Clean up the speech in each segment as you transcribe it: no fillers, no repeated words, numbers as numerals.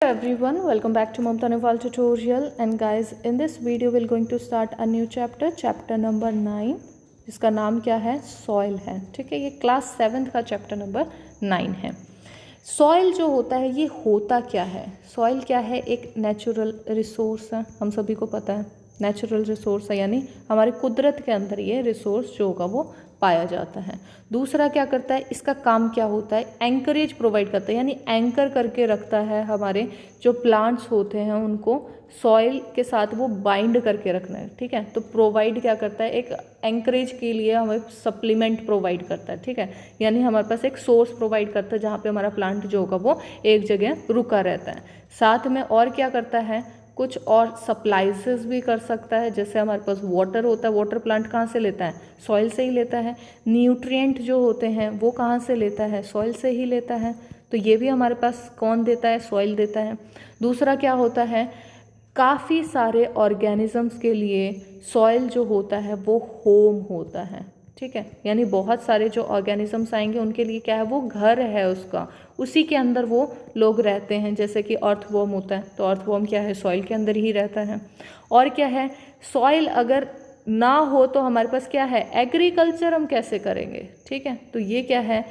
Everyone, welcome back to Mamta Nepal tutorial. And guys, in this video we're going to start a new chapter number 9, जिसका नाम क्या है, soil है. ठीक है, ये क्लास 7th का चैप्टर नंबर 9 है. सॉइल जो होता है ये होता क्या है? सॉइल क्या है? एक नेचुरल रिसोर्स है, हम सभी को पता है. नेचुरल रिसोर्स है यानी हमारे कुदरत के अंदर ये रिसोर्स जो होगा वो पाया जाता है. दूसरा क्या करता है, इसका काम क्या होता है? एंकरेज प्रोवाइड करता है, यानी एंकर करके रखता है हमारे जो प्लांट्स होते हैं उनको सॉइल के साथ वो बाइंड करके रखना है. ठीक है, तो प्रोवाइड क्या करता है, एक एंकरेज के लिए हमें सप्लीमेंट प्रोवाइड करता है. ठीक है, यानी हमारे पास एक सोर्स प्रोवाइड करता है जहाँ पे हमारा प्लांट जो होगा वो एक जगह रुका रहता है. साथ में और क्या करता है, कुछ और सप्लाइजेस भी कर सकता है. जैसे हमारे पास वाटर होता है, वाटर प्लांट कहाँ से लेता है? सॉइल से ही लेता है. न्यूट्रिएंट जो होते हैं वो कहाँ से लेता है? सॉइल से ही लेता है. तो ये भी हमारे पास कौन देता है? सॉइल देता है. दूसरा क्या होता है, काफ़ी सारे ऑर्गेनिजम्स के लिए सॉइल जो होता है वो होम होता है. ठीक है, यानी बहुत सारे जो ऑर्गेनिजम्स आएंगे उनके लिए क्या है, वो घर है उसका, उसी के अंदर वो लोग रहते हैं. जैसे कि अर्थवॉर्म होता है, तो अर्थवॉर्म क्या है, सॉइल के अंदर ही रहता है. और क्या है, सॉइल अगर ना हो तो हमारे पास क्या है, एग्रीकल्चर हम कैसे करेंगे? ठीक है, तो ये क्या है,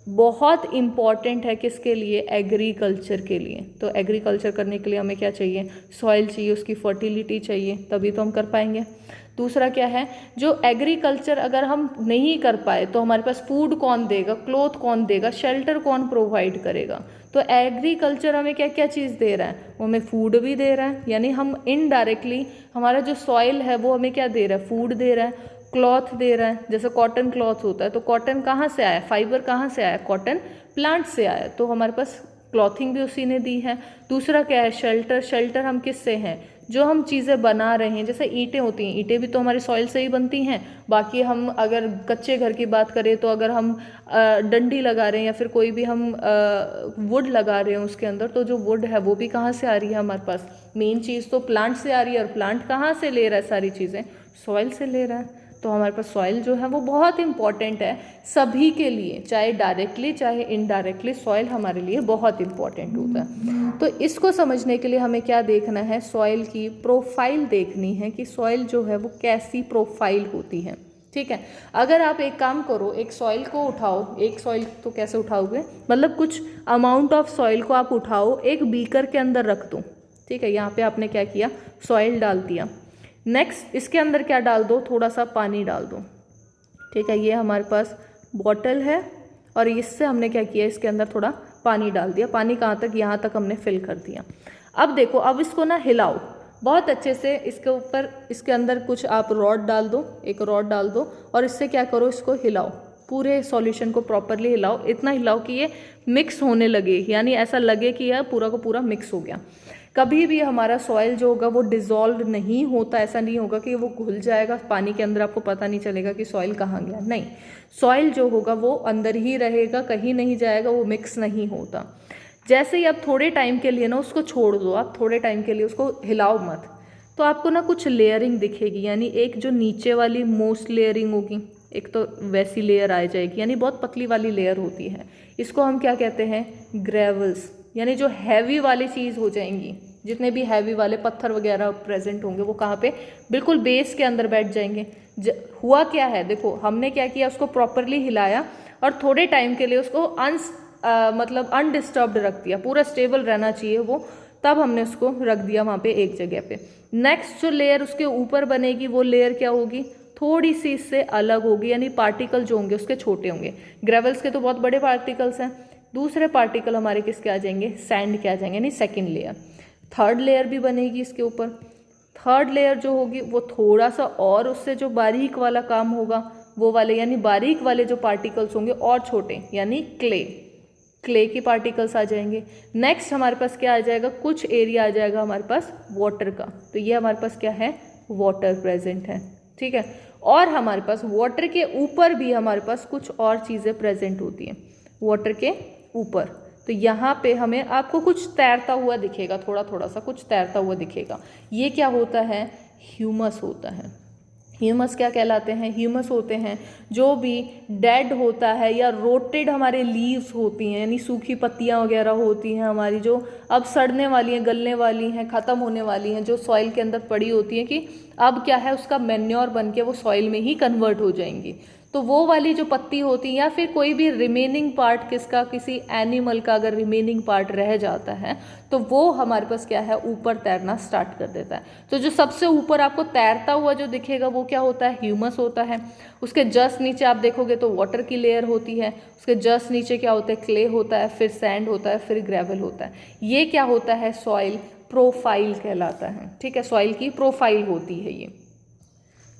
बहुत इम्पॉर्टेंट है किसके लिए? एग्रीकल्चर के लिए. तो एग्रीकल्चर करने के लिए हमें क्या चाहिए? सॉइल चाहिए, उसकी फर्टिलिटी चाहिए, तभी तो हम कर पाएंगे. दूसरा क्या है, जो एग्रीकल्चर अगर हम नहीं कर पाए तो हमारे पास फूड कौन देगा, क्लोथ कौन देगा, शेल्टर कौन प्रोवाइड करेगा? तो एग्रीकल्चर हमें क्या क्या चीज़ दे रहा है? वो हमें फूड भी दे रहा है, यानी हम इनडायरेक्टली हमारा जो सॉइल है वो हमें क्या दे रहा है? फूड दे रहा है. क्लॉथ दे रहा है, जैसे कॉटन क्लॉथ होता है, तो कॉटन कहाँ से आया? फाइबर कहाँ से आया? कॉटन प्लांट से आया. तो हमारे पास क्लॉथिंग भी उसी ने दी है. दूसरा क्या है, शेल्टर. शेल्टर हम किससे हैं? जो हम चीज़ें बना रहे हैं, जैसे ईंटें होती हैं, ईंटें भी तो हमारी सॉइल से ही बनती हैं. बाकी हम अगर कच्चे घर की बात करें तो अगर हम डंडी लगा रहे हैं या फिर कोई भी हम वुड लगा रहे हैं उसके अंदर, तो जो वुड है वो भी कहाँ से आ रही है हमारे पास? मेन चीज़ तो प्लांट से आ रही है. और प्लांट कहाँ से ले रहा है सारी चीज़ें? सॉइल से ले रहा है. तो हमारे पास सॉइल जो है वो बहुत इंपॉर्टेंट है सभी के लिए, चाहे डायरेक्टली चाहे इनडायरेक्टली सॉइल हमारे लिए बहुत इंपॉर्टेंट होता है. तो इसको समझने के लिए हमें क्या देखना है, सॉइल की प्रोफाइल देखनी है कि सॉइल जो है वो कैसी प्रोफाइल होती है. ठीक है, अगर आप एक काम करो, एक सॉइल को उठाओ, एक सॉइल तो कैसे उठाओगे, मतलब कुछ अमाउंट ऑफ सॉइल को आप उठाओ, एक बीकर के अंदर रख दो. ठीक है, यहाँ पे आपने क्या किया, सॉइल डाल दिया. नेक्स्ट इसके अंदर क्या डाल दो, थोड़ा सा पानी डाल दो. ठीक है, ये हमारे पास बॉटल है और इससे हमने क्या किया, इसके अंदर थोड़ा पानी डाल दिया. पानी कहाँ तक, यहाँ तक हमने फिल कर दिया. अब देखो, अब इसको ना हिलाओ बहुत अच्छे से. इसके ऊपर इसके अंदर कुछ आप रॉड डाल दो, एक रॉड डाल दो और इससे क्या करो, इसको हिलाओ, पूरे सॉल्यूशन को प्रॉपरली हिलाओ. इतना हिलाओ कि ये मिक्स होने लगे, यानी ऐसा लगे कि यह पूरा का पूरा मिक्स हो गया. कभी भी हमारा सॉइल जो होगा वो डिज़ोल्व नहीं होता. ऐसा नहीं होगा कि वो घुल जाएगा पानी के अंदर, आपको पता नहीं चलेगा कि सॉइल कहाँ गया. नहीं, सॉइल जो होगा वो अंदर ही रहेगा, कहीं नहीं जाएगा, वो मिक्स नहीं होता. जैसे ही आप थोड़े टाइम के लिए ना उसको छोड़ दो, आप थोड़े टाइम के लिए उसको हिलाओ मत, तो आपको ना कुछ लेयरिंग दिखेगी. यानी एक जो नीचे वाली मोस्ट लेयरिंग होगी, एक तो वैसी लेयर आ जाएगी, यानी बहुत पतली वाली लेयर होती है. इसको हम क्या कहते हैं, ग्रेवल्स. यानी जो हैवी वाली चीज़ हो जाएंगी, जितने भी हैवी वाले पत्थर वगैरह प्रेजेंट होंगे वो कहाँ पे, बिल्कुल बेस के अंदर बैठ जाएंगे. हुआ क्या है, देखो हमने क्या किया, उसको प्रॉपरली हिलाया और थोड़े टाइम के लिए उसको मतलब अनडिस्टर्ब्ड रख दिया. पूरा स्टेबल रहना चाहिए वो, तब हमने उसको रख दिया वहाँ पे एक जगह पे. नेक्स्ट जो लेयर उसके ऊपर बनेगी वो लेयर क्या होगी, थोड़ी सी इससे अलग होगी, यानी पार्टिकल जो होंगे उसके छोटे होंगे. ग्रेवल्स के तो बहुत बड़े पार्टिकल्स हैं. दूसरे पार्टिकल हमारे किसके आ जाएंगे, सैंड के आ जाएंगे, यानी सेकेंड लेयर. थर्ड लेयर भी बनेगी इसके ऊपर. थर्ड लेयर जो होगी वो थोड़ा सा और उससे जो बारीक वाला काम होगा वो वाले, यानी बारीक वाले जो पार्टिकल्स होंगे और छोटे, यानी क्ले की पार्टिकल्स आ जाएंगे. नेक्स्ट हमारे पास क्या आ जाएगा, कुछ एरिया आ जाएगा हमारे पास वाटर का. तो ये हमारे पास क्या है, वाटर प्रेजेंट है. ठीक है, और हमारे पास वाटर के ऊपर भी हमारे पास कुछ और चीज़ें प्रेजेंट होती हैं. वाटर के ऊपर तो यहाँ पे हमें आपको कुछ तैरता हुआ दिखेगा, थोड़ा थोड़ा सा कुछ तैरता हुआ दिखेगा. ये क्या होता है, ह्यूमस होता है. ह्यूमस क्या कहलाते हैं? ह्यूमस होते हैं जो भी डेड होता है या रोटेड हमारे लीव्स होती हैं, यानी सूखी पत्तियां वगैरह होती हैं हमारी, जो अब सड़ने वाली हैं, गलने वाली हैं, ख़त्म होने वाली हैं, जो सॉइल के अंदर पड़ी होती हैं कि अब क्या है उसका मैन्योर बन के वो सॉइल में ही कन्वर्ट हो जाएंगी। तो वो वाली जो पत्ती होती है या फिर कोई भी रिमेनिंग पार्ट किसका, किसी एनिमल का अगर रिमेनिंग पार्ट रह जाता है तो वो हमारे पास क्या है, ऊपर तैरना स्टार्ट कर देता है। तो जो सबसे ऊपर आपको तैरता हुआ जो दिखेगा वो क्या होता है? ह्यूमस होता है। उसके जस्ट नीचे आप देखोगे तो वाटर की लेयर होती है, उसके जस्ट नीचे क्या होता है? क्ले होता है, फिर सैंड होता है, फिर ग्रेवल होता है। ये क्या होता है? सॉइल प्रोफाइल कहलाता है। ठीक है, सॉइल की प्रोफाइल होती है ये।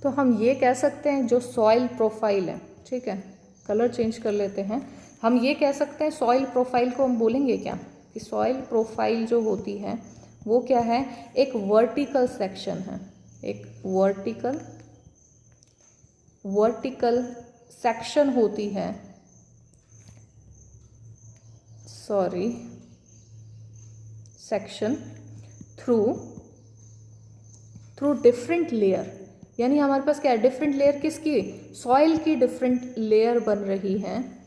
तो हम ये कह सकते हैं जो सॉइल प्रोफाइल है, ठीक है, कलर चेंज कर लेते हैं, हम ये कह सकते हैं सॉइल प्रोफाइल को हम बोलेंगे क्या कि सॉइल प्रोफाइल जो होती है वो क्या है? एक वर्टिकल सेक्शन है, एक वर्टिकल सेक्शन होती है, सेक्शन थ्रू डिफरेंट लेयर। यानी हमारे पास क्या है? डिफरेंट लेयर किसकी? सॉइल की डिफरेंट लेयर बन रही हैं,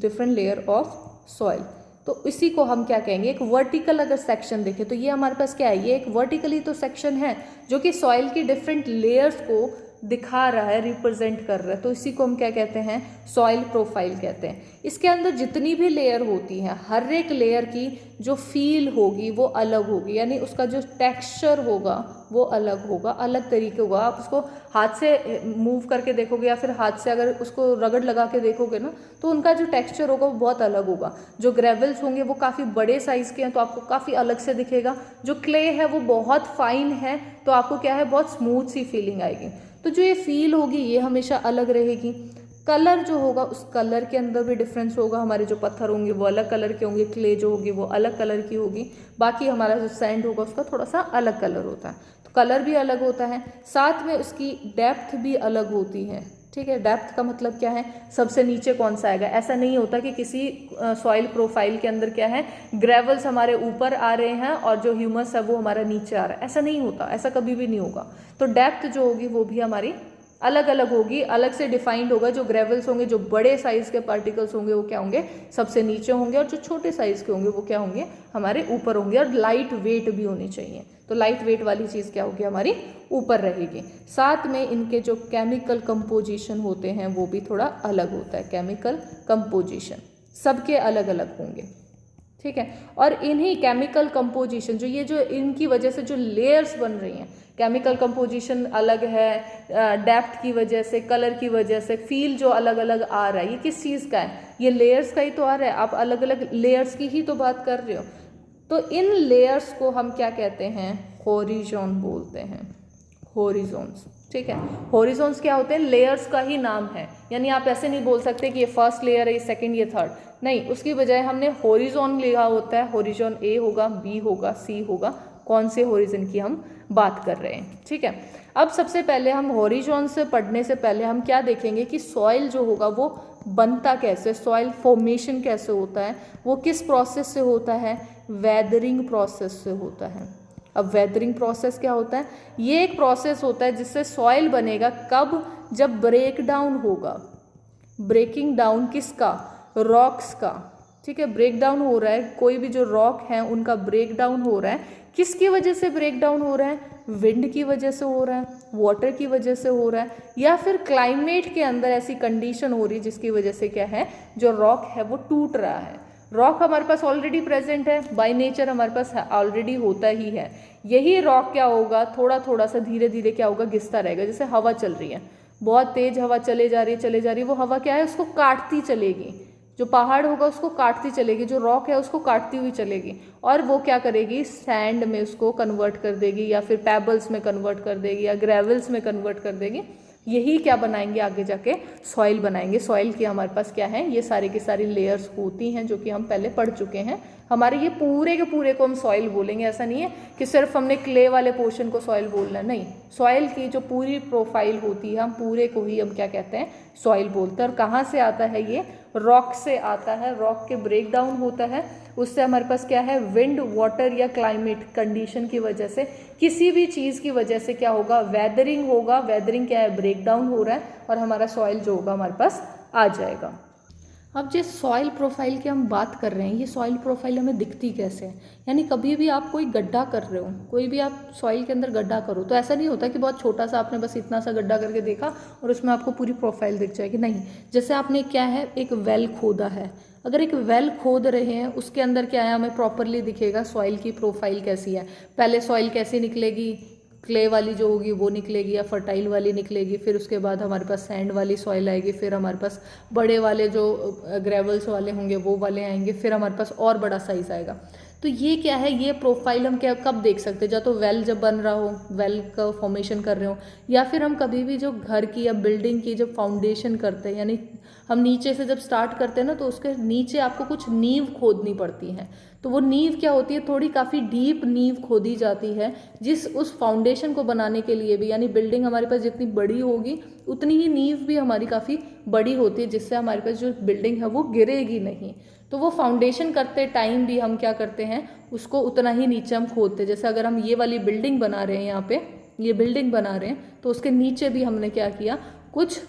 डिफरेंट लेयर ऑफ सॉइल। तो इसी को हम क्या कहेंगे? एक वर्टिकल अगर सेक्शन देखें तो ये हमारे पास क्या है? ये एक वर्टिकली तो सेक्शन है जो कि सॉइल की डिफरेंट लेयर्स को दिखा रहा है, रिप्रेजेंट कर रहा है। तो इसी को हम क्या कहते हैं? सॉइल प्रोफाइल कहते हैं। इसके अंदर जितनी भी लेयर होती हैं, हर एक लेयर की जो फील होगी वो अलग होगी, यानी उसका जो टेक्सचर होगा वो अलग होगा, अलग तरीके होगा। आप उसको हाथ से मूव करके देखोगे या फिर हाथ से अगर उसको रगड़ लगा के देखोगे ना तो उनका जो टेक्सचर होगा वो बहुत अलग होगा। जो ग्रेवल्स होंगे वो काफ़ी बड़े साइज़ के हैं तो आपको काफ़ी अलग से दिखेगा। जो क्ले है वो बहुत फाइन है तो आपको क्या है? बहुत स्मूथ सी फीलिंग आएगी। तो जो ये फील होगी ये हमेशा अलग रहेगी। कलर जो होगा उस कलर के अंदर भी डिफरेंस होगा। हमारे जो पत्थर होंगे वो अलग कलर के होंगे, क्ले जो होगी वो अलग कलर की होगी, बाकी हमारा जो सैंड होगा उसका थोड़ा सा अलग कलर होता है। तो कलर भी अलग होता है, साथ में उसकी डेप्थ भी अलग होती है। ठीक है, डेप्थ का मतलब क्या है? सबसे नीचे कौन सा आएगा? ऐसा नहीं होता कि किसी सॉइल प्रोफाइल के अंदर क्या है, ग्रेवल्स हमारे ऊपर आ रहे हैं और जो ह्यूमस है वो हमारा नीचे आ रहा है। ऐसा नहीं होता, ऐसा कभी भी नहीं होगा। तो डेप्थ जो होगी वो भी हमारी अलग अलग होगी, अलग से डिफाइंड होगा। जो ग्रेवल्स होंगे, जो बड़े साइज के पार्टिकल्स होंगे वो क्या होंगे? सबसे नीचे होंगे, और जो छोटे साइज के होंगे वो क्या होंगे? हमारे ऊपर होंगे। और लाइट वेट भी होनी चाहिए, तो लाइट वेट वाली चीज़ क्या होगी? हमारी ऊपर रहेगी। साथ में इनके जो केमिकल कंपोजिशन होते हैं वो भी थोड़ा अलग होता है। केमिकल कंपोजिशन सबके अलग अलग होंगे, ठीक है। और इन्हीं केमिकल कंपोजिशन जो इनकी वजह से जो लेयर्स बन रही हैं, केमिकल कंपोजिशन अलग है, डेप्थ की वजह से, कलर की वजह से, फील जो अलग अलग आ रहा है, ये किस चीज़ का है? ये लेयर्स का ही तो आ रहा है। आप अलग अलग लेयर्स की ही तो बात कर रहे हो। तो इन लेयर्स को हम क्या कहते हैं? होरिजोन बोलते हैं, होरिजोन्स, ठीक है। होरिजोन्स क्या होते हैं? लेयर्स का ही नाम है। यानी आप ऐसे नहीं बोल सकते कि ये फर्स्ट लेयर है, ये सेकंड, ये थर्ड, नहीं, उसकी बजाय हमने होरिजोन लिखा होता है। होरिजोन ए होगा, बी होगा, सी होगा, कौन से होरिजन की हम बात कर रहे हैं, ठीक है। अब सबसे पहले हम होरिजोन से पढ़ने से पहले हम क्या देखेंगे कि सॉइल जो होगा वो बनता कैसे, सॉइल फॉर्मेशन कैसे होता है, वो किस प्रोसेस से होता है? वेदरिंग प्रोसेस से होता है। अब वेदरिंग प्रोसेस क्या होता है? ये एक प्रोसेस होता है जिससे सॉइल बनेगा। कब? जब ब्रेक डाउन होगा। ब्रेकिंग डाउन किसका? रॉक्स का, ठीक है। ब्रेक डाउन हो रहा है, कोई भी जो रॉक है उनका ब्रेक डाउन हो रहा है। किसकी वजह से ब्रेक डाउन हो रहा है? विंड की वजह से हो रहा है, वाटर की वजह से हो रहा है, या फिर क्लाइमेट के अंदर ऐसी कंडीशन हो रही है जिसकी वजह से क्या है, जो रॉक है वो टूट रहा है। रॉक हमारे पास ऑलरेडी प्रेजेंट है, बाय नेचर हमारे पास ऑलरेडी होता ही है। यही रॉक क्या होगा, थोड़ा थोड़ा सा धीरे धीरे क्या होगा, घिसता रहेगा। जैसे हवा चल रही है, बहुत तेज हवा चले जा रही है, वो हवा क्या है, उसको काटती चलेगी। जो पहाड़ होगा उसको काटती चलेगी, जो रॉक है उसको काटती हुई चलेगी, और वो क्या करेगी, सैंड में उसको कन्वर्ट कर देगी, या फिर पेबल्स में कन्वर्ट कर देगी, या ग्रेवल्स में कन्वर्ट कर देगी। यही क्या बनाएंगे, आगे जाके सॉइल बनाएंगे। सॉइल की हमारे पास क्या है, ये सारी की सारी लेयर्स होती हैं जो कि हम पहले पढ़ चुके हैं। हमारे ये पूरे के पूरे को हम सॉइल बोलेंगे। ऐसा नहीं है कि सिर्फ हमने क्ले वाले पोर्शन को सॉइल बोलना है, नहीं, सॉइल की जो पूरी प्रोफाइल होती है, हम पूरे को ही हम क्या कहते हैं, सॉइल बोलते हैं। और कहाँ से आता है ये, रॉक से आता है, रॉक के ब्रेक डाउन होता है, उससे हमारे पास क्या है, विंड, वाटर या क्लाइमेट कंडीशन की वजह से, किसी भी चीज़ की वजह से क्या होगा, वेदरिंग होगा। वेदरिंग क्या है, ब्रेक डाउन हो रहा है और हमारा सॉइल जो होगा हमारे पास आ जाएगा। अब जिस सॉइल प्रोफाइल की हम बात कर रहे हैं, ये सॉइल प्रोफाइल हमें दिखती कैसे है, यानी कभी भी आप कोई गड्ढा कर रहे हो, कोई भी आप सॉइल के अंदर गड्ढा करो, तो ऐसा नहीं होता कि बहुत छोटा सा आपने बस इतना सा गड्ढा करके देखा और उसमें आपको पूरी प्रोफाइल दिख जाएगी, नहीं। जैसे आपने क्या है, एक वेल खोदा है, अगर एक वेल खोद रहे हैं, उसके अंदर क्या है, हमें प्रॉपरली दिखेगा सॉइल की प्रोफाइल कैसी है। पहले सॉइल कैसी निकलेगी, क्ले वाली जो होगी वो निकलेगी या फर्टाइल वाली निकलेगी, फिर उसके बाद हमारे पास सैंड वाली सॉइल आएगी, फिर हमारे पास बड़े वाले जो ग्रेवल्स वाले होंगे वो वाले आएंगे, फिर हमारे पास और बड़ा साइज आएगा। तो ये क्या है, ये प्रोफाइल हम क्या कब देख सकते हैं, या तो वेल जब बन रहा हो, वेल का फॉर्मेशन कर रहे हो, या फिर हम कभी भी जो घर की या बिल्डिंग की जब फाउंडेशन करते हैं, यानी हम नीचे से जब स्टार्ट करते हैं ना, तो उसके नीचे आपको कुछ नींव खोदनी पड़ती है। तो वो नींव क्या होती है, थोड़ी काफ़ी डीप नींव खोदी जाती है, जिस उस फाउंडेशन को बनाने के लिए भी, यानी बिल्डिंग हमारे पास जितनी बड़ी होगी उतनी ही नींव भी हमारी काफ़ी बड़ी होती है, जिससे हमारे पास जो बिल्डिंग है वो गिरेगी नहीं। तो वो फाउंडेशन करते टाइम भी हम क्या करते हैं, उसको उतना ही नीचे हम खोदते हैं। जैसे अगर हम ये वाली बिल्डिंग बना रहे हैं, यहाँ पे ये बिल्डिंग बना रहे हैं, तो उसके नीचे भी हमने क्या किया, कुछ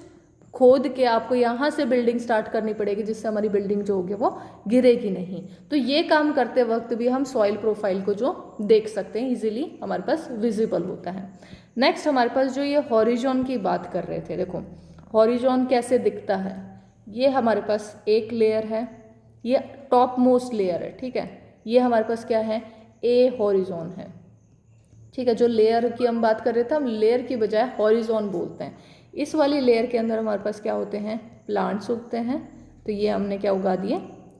खोद के आपको यहाँ से बिल्डिंग स्टार्ट करनी पड़ेगी, जिससे हमारी बिल्डिंग जो होगी वो गिरेगी नहीं। तो ये काम करते वक्त भी हम सॉइल प्रोफाइल को जो देख सकते हैं, इजीली हमारे पास विजिबल होता है। नेक्स्ट हमारे पास जो ये हॉरिजॉन की बात कर रहे थे, देखो हॉरिजॉन कैसे दिखता है। ये हमारे पास एक लेयर है, ये टॉप मोस्ट लेयर है, ठीक है। ये हमारे पास क्या है, ए हॉरिजॉन है, ठीक है। जो लेयर की हम बात कर रहे थे, हम लेयर की बजाय हॉरिजॉन बोलते हैं। इस वाली लेयर के अंदर हमारे पास क्या होते हैं, प्लांट्स उगते हैं। तो ये हमने क्या उगा दिए,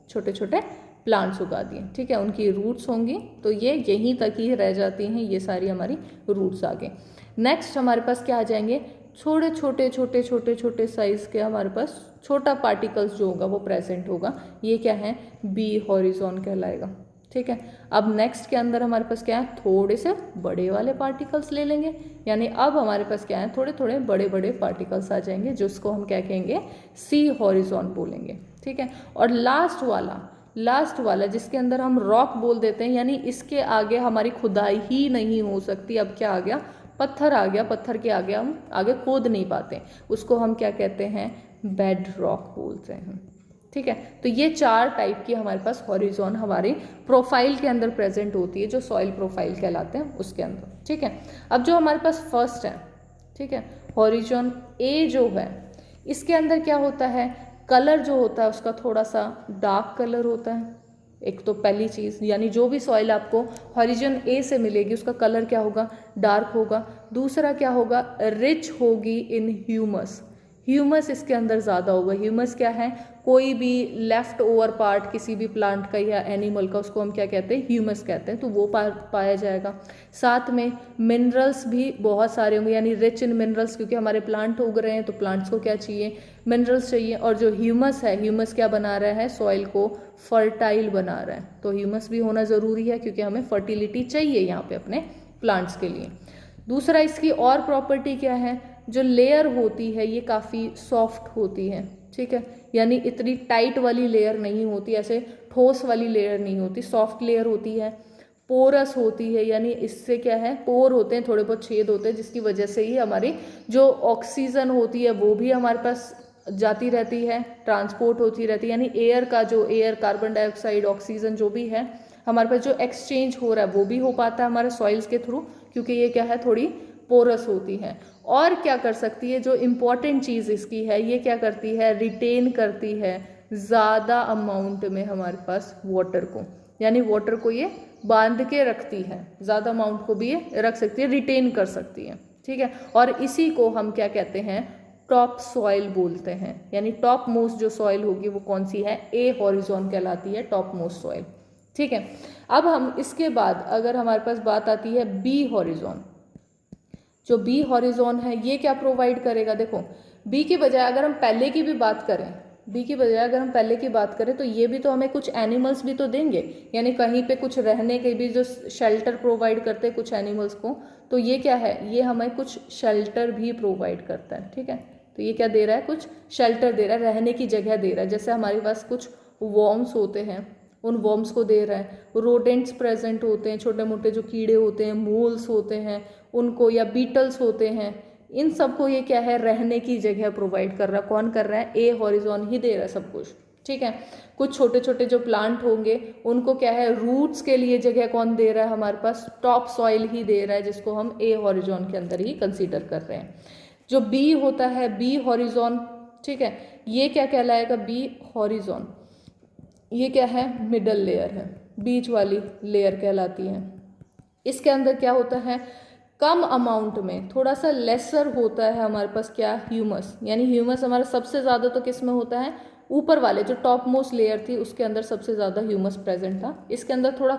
छोटे छोटे प्लांट्स उगा दिए, ठीक है। उनकी रूट्स होंगी तो ये यहीं तक ही रह जाती हैं, ये सारी हमारी रूट्स आगे। नेक्स्ट हमारे पास क्या आ जाएंगे, छोटे छोटे छोटे छोटे छोटे साइज के हमारे पास छोटा पार्टिकल्स जो होगा वो प्रेजेंट होगा। ये क्या है, बी हॉरिजॉन कहलाएगा, ठीक है। अब नेक्स्ट के अंदर हमारे पास क्या है, थोड़े से बड़े वाले पार्टिकल्स ले लेंगे, यानी अब हमारे पास क्या है, थोड़े थोड़े बड़े बड़े पार्टिकल्स आ जाएंगे, जिसको हम क्या कहेंगे, सी हॉरिजॉन बोलेंगे, ठीक है। और लास्ट वाला जिसके अंदर हम रॉक बोल देते हैं, यानी इसके आगे हमारी खुदाई ही नहीं हो सकती। अब क्या आ गया, पत्थर आ गया, पत्थर के आगे हम आगे खोद नहीं पाते, उसको हम क्या कहते हैं, बेड रॉक बोलते हैं, ठीक है। तो ये 4 टाइप की हमारे पास हॉरिजॉन हमारी प्रोफाइल के अंदर प्रेजेंट होती है, जो सॉइल प्रोफाइल कहलाते हैं उसके अंदर, ठीक है। अब जो हमारे पास फर्स्ट है, ठीक है, हॉरिजॉन ए जो है, इसके अंदर क्या होता है, कलर जो होता है उसका थोड़ा सा डार्क कलर होता है। एक तो पहली चीज़, यानी जो भी सॉइल आपको हॉरिजॉन ए से मिलेगी उसका कलर क्या होगा, डार्क होगा। दूसरा क्या होगा, रिच होगी इन ह्यूमस, ह्यूमस इसके अंदर ज़्यादा होगा। ह्यूमस क्या है, कोई भी लेफ्ट ओवर पार्ट किसी भी प्लांट का या एनिमल का, उसको हम क्या कहते हैं, ह्यूमस कहते हैं, तो वो पाया जाएगा। साथ में मिनरल्स भी बहुत सारे होंगे, यानी रिच इन मिनरल्स, क्योंकि हमारे प्लांट उग रहे हैं तो प्लांट्स को क्या चाहिए, मिनरल्स चाहिए। और जो ह्यूमस है, ह्यूमस क्या बना रहा है, सॉइल को फर्टाइल बना रहा है, तो ह्यूमस भी होना ज़रूरी है, क्योंकि हमें फर्टिलिटी चाहिए यहाँ पे अपने प्लांट्स के लिए। दूसरा इसकी और प्रॉपर्टी क्या है, जो लेयर होती है ये काफ़ी सॉफ्ट होती है, ठीक है, यानी इतनी टाइट वाली लेयर नहीं होती, ऐसे ठोस वाली लेयर नहीं होती, सॉफ्ट लेयर होती है। पोरस होती है, यानी इससे क्या है, पोर होते हैं, थोड़े बहुत छेद होते हैं, जिसकी वजह से ही हमारी जो ऑक्सीजन होती है वो भी हमारे पास जाती रहती है, ट्रांसपोर्ट होती रहती है, यानी एयर का जो एयर, कार्बन डाइऑक्साइड, ऑक्सीजन जो भी है हमारे पास जो एक्सचेंज हो रहा है वो भी हो पाता है हमारे सॉइल्स के थ्रू, क्योंकि ये क्या है, थोड़ी पोरस होती है। और क्या कर सकती है, जो इम्पॉर्टेंट चीज़ इसकी है, ये क्या करती है, रिटेन करती है ज़्यादा अमाउंट में हमारे पास वाटर को, यानी वाटर को ये बांध के रखती है, ज़्यादा अमाउंट को भी ये रख सकती है, रिटेन कर सकती है, ठीक है। और इसी को हम क्या कहते हैं, टॉप सॉइल बोलते हैं, यानी टॉप मोस्ट जो सॉइल होगी वो कौन सी है, ए हॉरिजॉन कहलाती है, टॉप मोस्ट सॉइल, ठीक है। अब हम इसके बाद अगर हमारे पास बात आती है बी हॉरिजॉन, जो बी हॉरिजॉन है ये क्या प्रोवाइड करेगा, देखो बी के बजाय अगर हम पहले की भी बात करें, बी की बजाय अगर हम पहले की बात करें तो ये भी तो हमें कुछ एनिमल्स भी तो देंगे, यानी कहीं पे कुछ रहने के भी जो शेल्टर प्रोवाइड करते हैं कुछ एनिमल्स को, तो ये क्या है, ये हमें कुछ शेल्टर भी प्रोवाइड करता है। ठीक है, तो ये क्या दे रहा है, कुछ शेल्टर दे रहा है, रहने की जगह दे रहा है। जैसे हमारे पास कुछ वॉर्म्स होते हैं, उन वॉर्म्स को दे रहा है। रोडेंट्स प्रेजेंट होते हैं, छोटे मोटे जो कीड़े होते हैं, मोल्स होते हैं उनको, या बीटल्स होते हैं, इन सबको ये क्या है, रहने की जगह प्रोवाइड कर रहा है। कौन कर रहा है, ए हॉरिजॉन ही दे रहा है सब कुछ। ठीक है, कुछ छोटे छोटे जो प्लांट होंगे उनको क्या है, रूट्स के लिए जगह कौन दे रहा है, हमारे पास टॉप सॉइल ही दे रहा है, जिसको हम ए हॉरिजॉन के अंदर ही कंसीडर कर रहे हैं। जो बी होता है, बी हॉरिजॉन, ठीक है, ये क्या कहलाएगा, बी हॉरिजॉन, ये क्या है, मिडल लेयर है, बीच वाली लेयर कहलाती है। इसके अंदर क्या होता है, कम अमाउंट में, थोड़ा सा लेसर होता है हमारे पास क्या, ह्यूमस, यानी ह्यूमस हमारा सबसे ज़्यादा तो किस में होता है, ऊपर वाले जो टॉप मोस्ट लेयर थी उसके अंदर सबसे ज़्यादा ह्यूमस प्रेजेंट था। इसके अंदर थोड़ा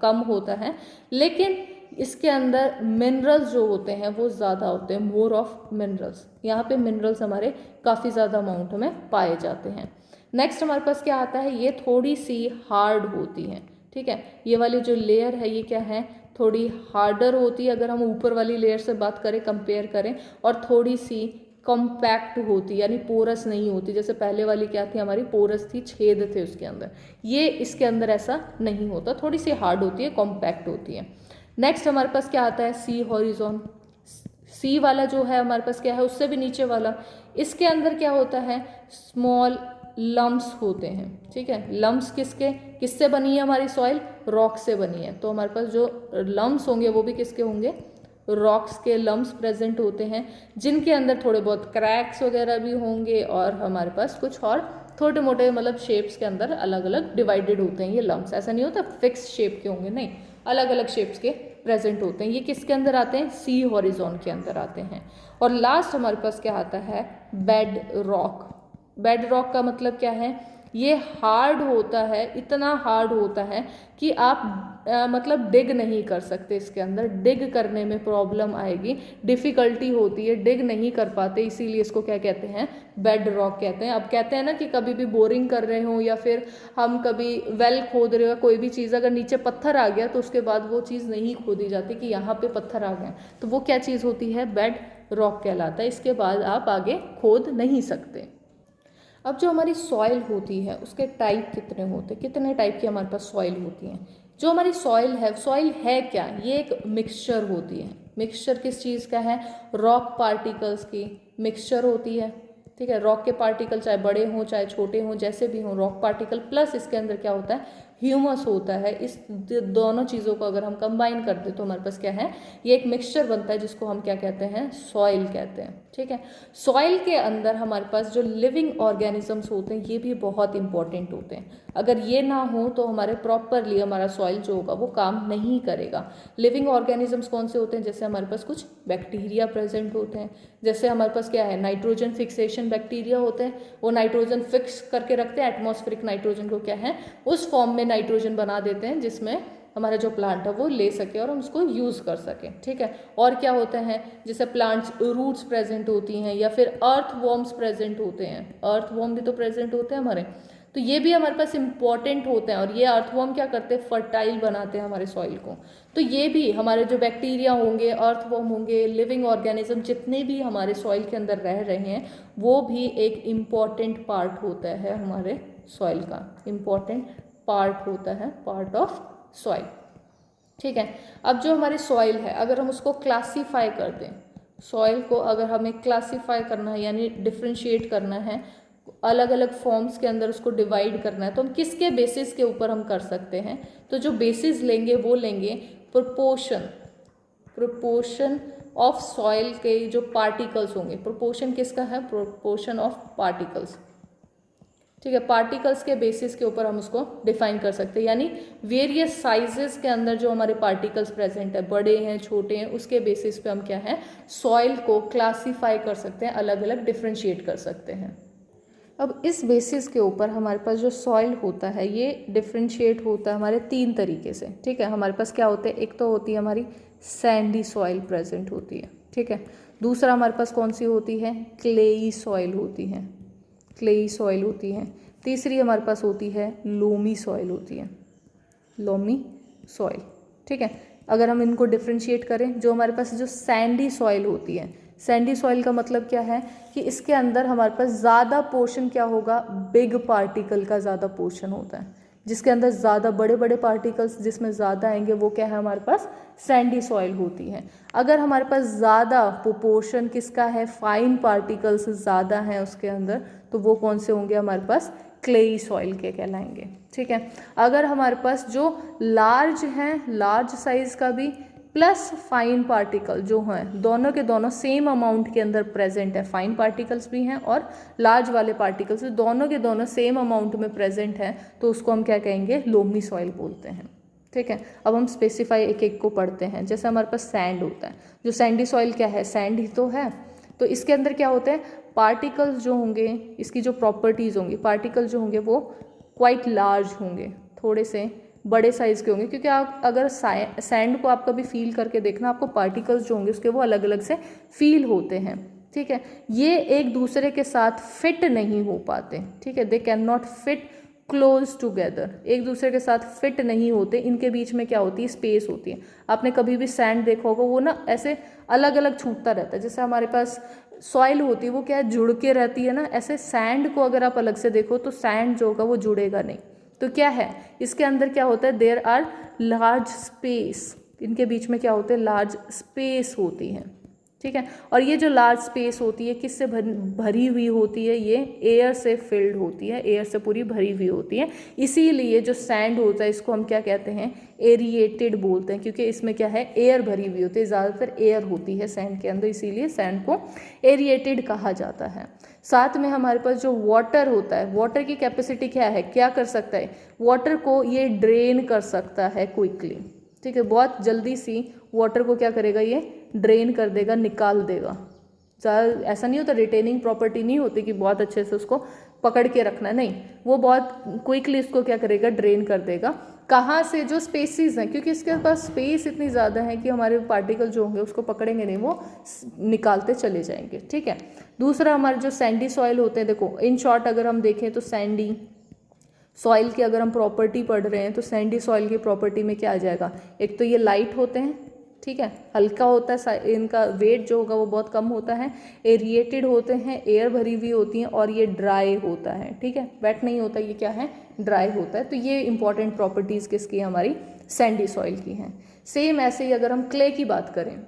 कम होता है, लेकिन इसके अंदर मिनरल्स जो होते हैं वो ज़्यादा होते हैं, मोर ऑफ मिनरल्स। यहाँ पे मिनरल्स हमारे काफ़ी ज़्यादा अमाउंट में पाए जाते हैं। नेक्स्ट हमारे पास क्या आता है, ये थोड़ी सी हार्ड होती है। ठीक है, ये वाली जो लेयर है ये क्या है, थोड़ी हार्डर होती है अगर हम ऊपर वाली लेयर से बात करें, कंपेयर करें, और थोड़ी सी कॉम्पैक्ट होती, यानी पोरस नहीं होती। जैसे पहले वाली क्या थी हमारी, पोरस थी, छेद थे उसके अंदर, ये इसके अंदर ऐसा नहीं होता, थोड़ी सी हार्ड होती है, कॉम्पैक्ट होती है। नेक्स्ट हमारे पास क्या आता है, सी हॉरिजॉन। सी वाला जो है हमारे पास क्या है, उससे भी नीचे वाला, इसके अंदर क्या होता है, स्मॉल लम्स होते हैं। ठीक है, लम्स किससे बनी है हमारी सॉइल, रॉक से बनी है, तो हमारे पास जो लम्स होंगे वो भी किसके होंगे, रॉक्स के लम्स प्रेजेंट होते हैं, जिनके अंदर थोड़े बहुत क्रैक्स वगैरह भी होंगे, और हमारे पास कुछ और छोटे मोटे मतलब शेप्स के अंदर अलग अलग डिवाइडेड होते हैं ये लम्स। ऐसा नहीं होता फिक्स शेप के होंगे, नहीं, अलग अलग शेप्स के प्रेजेंट होते हैं। ये किसके अंदर आते हैं, सी हॉरिजॉन के अंदर आते हैं। और लास्ट हमारे पास क्या आता है, बेड रॉक। बेड रॉक का मतलब क्या है, ये हार्ड होता है, इतना हार्ड होता है कि आप मतलब डिग नहीं कर सकते, इसके अंदर डिग करने में प्रॉब्लम आएगी, डिफ़िकल्टी होती है, डिग नहीं कर पाते, इसीलिए इसको क्या कहते हैं, बेड रॉक कहते हैं। अब कहते हैं ना कि कभी भी बोरिंग कर रहे हो या फिर हम कभी वेल खोद रहे हो, कोई भी चीज़ अगर नीचे पत्थर आ गया तो उसके बाद वो चीज़ नहीं खोदी जाती कि यहाँ पे पत्थर आ गए, तो वो क्या चीज़ होती है, बेड रॉक कहलाता है। इसके बाद आप आगे खोद नहीं सकते। अब जो हमारी सॉइल होती है उसके टाइप कितने होते हैं, कितने टाइप की हमारे पास सॉइल होती हैं। जो हमारी सॉइल है क्या, ये एक मिक्सचर होती है। मिक्सचर किस चीज़ का है, रॉक पार्टिकल्स की मिक्सचर होती है। ठीक है, रॉक के पार्टिकल चाहे बड़े हों चाहे छोटे हों, जैसे भी हों, रॉक पार्टिकल प्लस इसके अंदर क्या होता है, ह्यूमस होता है। इस दोनों चीज़ों को अगर हम कंबाइन कर दें तो हमारे पास क्या है, ये एक मिक्सचर बनता है, जिसको हम क्या कहते हैं, सॉइल कहते हैं। ठीक है, सॉइल के अंदर हमारे पास जो लिविंग ऑर्गेनिजम्स होते हैं ये भी बहुत इंपॉर्टेंट होते हैं। अगर ये ना हो तो हमारे प्रॉपरली हमारा सॉइल जो होगा वो काम नहीं करेगा। लिविंग ऑर्गेनिजम्स कौन से होते हैं, जैसे हमारे पास कुछ बैक्टीरिया प्रेजेंट होते हैं, जैसे हमारे पास क्या है, नाइट्रोजन फिक्सेशन बैक्टीरिया होते हैं, वो नाइट्रोजन फिक्स करके रखते हैं, एटमॉस्फेरिक नाइट्रोजन को क्या है, उस फॉर्म में नाइट्रोजन बना देते हैं जिसमें हमारा जो प्लांट है वो ले सके और हम उसको यूज़ कर सकें। ठीक है, और क्या होते हैं, जैसे प्लांट्स रूट्स प्रेजेंट होती हैं, या फिर अर्थ वॉर्म्स प्रेजेंट होते हैं, अर्थ वॉर्म भी तो प्रेजेंट होते हैं हमारे, तो ये भी हमारे पास इंपॉर्टेंट होते हैं। और ये अर्थवॉर्म क्या करते हैं, फर्टाइल बनाते हैं हमारे सॉइल को। तो ये भी हमारे जो बैक्टीरिया होंगे, अर्थवॉर्म होंगे, लिविंग ऑर्गेनिज्म जितने भी हमारे सॉइल के अंदर रह रहे हैं, वो भी एक इम्पॉर्टेंट पार्ट होता है हमारे सॉइल का, इम्पॉर्टेंट पार्ट होता है, पार्ट ऑफ सॉइल। ठीक है, अब जो हमारी सॉइल है अगर हम उसको क्लासीफाई कर दें, सॉइल को अगर हमें क्लासीफाई करना है यानी डिफ्रेंशिएट करना है, अलग अलग फॉर्म्स के अंदर उसको डिवाइड करना है, तो हम किसके बेसिस के ऊपर हम कर सकते हैं, तो जो बेसिस लेंगे वो लेंगे प्रोपोर्शन ऑफ सॉइल के जो पार्टिकल्स होंगे। प्रोपोर्शन किसका है, प्रोपोर्शन ऑफ पार्टिकल्स। ठीक है, पार्टिकल्स के बेसिस के ऊपर हम उसको डिफाइन कर सकते हैं, यानी वेरियस साइजेस के अंदर जो हमारे पार्टिकल्स प्रेजेंट है, बड़े हैं छोटे हैं, उसके बेसिस पे हम क्या है, सॉइल को क्लासीफाई कर सकते हैं, अलग अलग डिफ्रेंशिएट कर सकते हैं। अब इस बेसिस के ऊपर हमारे पास जो सॉइल होता है ये डिफ्रेंशिएट होता है हमारे तीन तरीके से। ठीक है, हमारे पास क्या होते हैं, एक तो होती है हमारी सैंडी सॉइल प्रेजेंट होती है। ठीक है, दूसरा हमारे पास कौन सी होती है, क्लेई सॉइल होती है। क्लेई सॉइल होती है। तीसरी हमारे पास होती है लोमी सॉइल होती है, लोमी सॉइल, ठीक है। अगर हम इनको डिफ्रेंशिएट करें, जो हमारे पास जो सैंडी सॉइल होती है, सैंडी सॉइल का मतलब क्या है कि इसके अंदर हमारे पास ज़्यादा पोर्शन क्या होगा, बिग पार्टिकल का ज़्यादा पोर्शन होता है, जिसके अंदर ज़्यादा बड़े बड़े पार्टिकल्स जिसमें ज़्यादा आएंगे वो क्या है, हमारे पास सैंडी सॉइल होती है। अगर हमारे पास ज़्यादा पोर्शन किसका है, फाइन पार्टिकल्स ज़्यादा हैं उसके अंदर, तो वो कौन से होंगे, हमारे पास क्लेई सॉइल के कहलाएंगे, ठीक है। अगर हमारे पास जो लार्ज हैं, लार्ज साइज का भी प्लस फाइन पार्टिकल जो हैं, दोनों के दोनों सेम अमाउंट के अंदर प्रेजेंट है, फाइन पार्टिकल्स भी हैं और लार्ज वाले पार्टिकल्स दोनों के दोनों सेम अमाउंट में प्रेजेंट हैं, तो उसको हम क्या कहेंगे, लोमी सॉइल बोलते हैं, ठीक है। अब हम स्पेसिफाई एक एक को पढ़ते हैं। जैसे हमारे पास सैंड होता है, जो सैंडी सॉइल क्या है, सैंड ही तो है, तो इसके अंदर क्या होता है, पार्टिकल्स जो होंगे, इसकी जो प्रॉपर्टीज़ होंगी, पार्टिकल जो होंगे वो क्वाइट लार्ज होंगे, थोड़े से बड़े साइज़ के होंगे, क्योंकि आप अगर सैंड को आप कभी फील करके देखना, आपको पार्टिकल्स जो होंगे उसके वो अलग अलग से फील होते हैं, ठीक है। ये एक दूसरे के साथ फिट नहीं हो पाते, ठीक है, they can not fit close together, एक दूसरे के साथ फिट नहीं होते, इनके बीच में क्या होती है, स्पेस होती है। आपने कभी भी सैंड देखा होगा, वो ना ऐसे अलग अलग छूटता रहता है, जैसे हमारे पास सॉइल होती है वो क्या है, जुड़ के रहती है ना, ऐसे सैंड को अगर आप अलग से देखो तो सैंड जो होगा वो जुड़ेगा नहीं। तो क्या है, इसके अंदर क्या होता है, देयर आर लार्ज स्पेस, इनके बीच में क्या होते हैं, लार्ज स्पेस होती है, ठीक है। और ये जो लार्ज स्पेस होती है किससे भरी हुई होती है, ये एयर से फिल्ड होती है, एयर से पूरी भरी हुई होती है। इसीलिए जो सैंड होता है इसको हम क्या कहते हैं, एरिएटेड बोलते हैं, क्योंकि इसमें क्या है, एयर भरी हुई होती है, ज़्यादातर एयर होती है सैंड के अंदर, इसीलिए सैंड को एरिएटेड कहा जाता है। साथ में हमारे पास जो वाटर होता है, वाटर की कैपेसिटी क्या है, क्या कर सकता है, वाटर को ये ड्रेन कर सकता है क्विकली, ठीक है, बहुत जल्दी सी वाटर को क्या करेगा, ये ड्रेन कर देगा, निकाल देगा। ज़्यादा ऐसा नहीं होता, रिटेनिंग प्रॉपर्टी नहीं होती कि बहुत अच्छे से उसको पकड़ के रखना, नहीं, वो बहुत क्विकली इसको क्या करेगा, ड्रेन कर देगा। कहाँ से, जो स्पेसिस हैं, क्योंकि इसके पास स्पेस इतनी ज़्यादा है कि हमारे पार्टिकल जो होंगे उसको पकड़ेंगे नहीं, वो निकालते चले जाएंगे, ठीक है। दूसरा हमारे जो सैंडी सॉइल होते हैं, देखो इन शॉर्ट अगर हम देखें तो सैंडी सॉइल की अगर हम प्रॉपर्टी पढ़ रहे हैं तो सैंडी सॉइल की प्रॉपर्टी में क्या आ जाएगा, एक तो ये लाइट होते हैं, ठीक है, हल्का होता है, इनका वेट जो होगा वो बहुत कम होता है, एरिएटेड होते हैं, एयर भरी हुई होती हैं, और ये ड्राई होता है, ठीक है, वेट नहीं होता, ये क्या है, ड्राई होता है। तो ये इंपॉर्टेंट प्रॉपर्टीज़ किसकी, हमारी सैंडी सॉइल की हैं। सेम ऐसे ही अगर हम क्ले की बात करें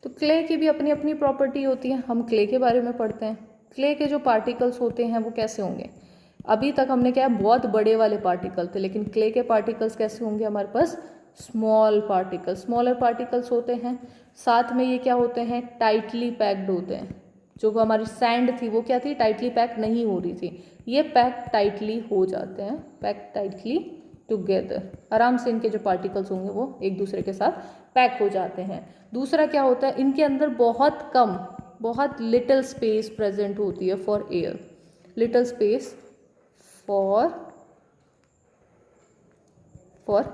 तो क्ले की भी अपनी अपनी प्रॉपर्टी होती है। हम क्ले के बारे में पढ़ते हैं, क्ले के जो पार्टिकल्स होते हैं वो कैसे होंगे, अभी तक हमने क्या है, बहुत बड़े वाले पार्टिकल थे, लेकिन क्ले के पार्टिकल्स कैसे होंगे, हमारे पास स्मॉल पार्टिकल्स, स्मॉलर पार्टिकल्स होते हैं। साथ में ये क्या होते हैं, टाइटली पैक्ड होते हैं। जो हमारी सैंड थी वो क्या थी, टाइटली पैक नहीं हो रही थी, ये पैक टाइटली हो जाते हैं, पैक टाइटली टुगेदर, आराम से इनके जो पार्टिकल्स होंगे वो एक दूसरे के साथ पैक हो जाते हैं। दूसरा क्या होता है, इनके अंदर बहुत कम, बहुत लिटिल स्पेस प्रेजेंट होती है for air, little space for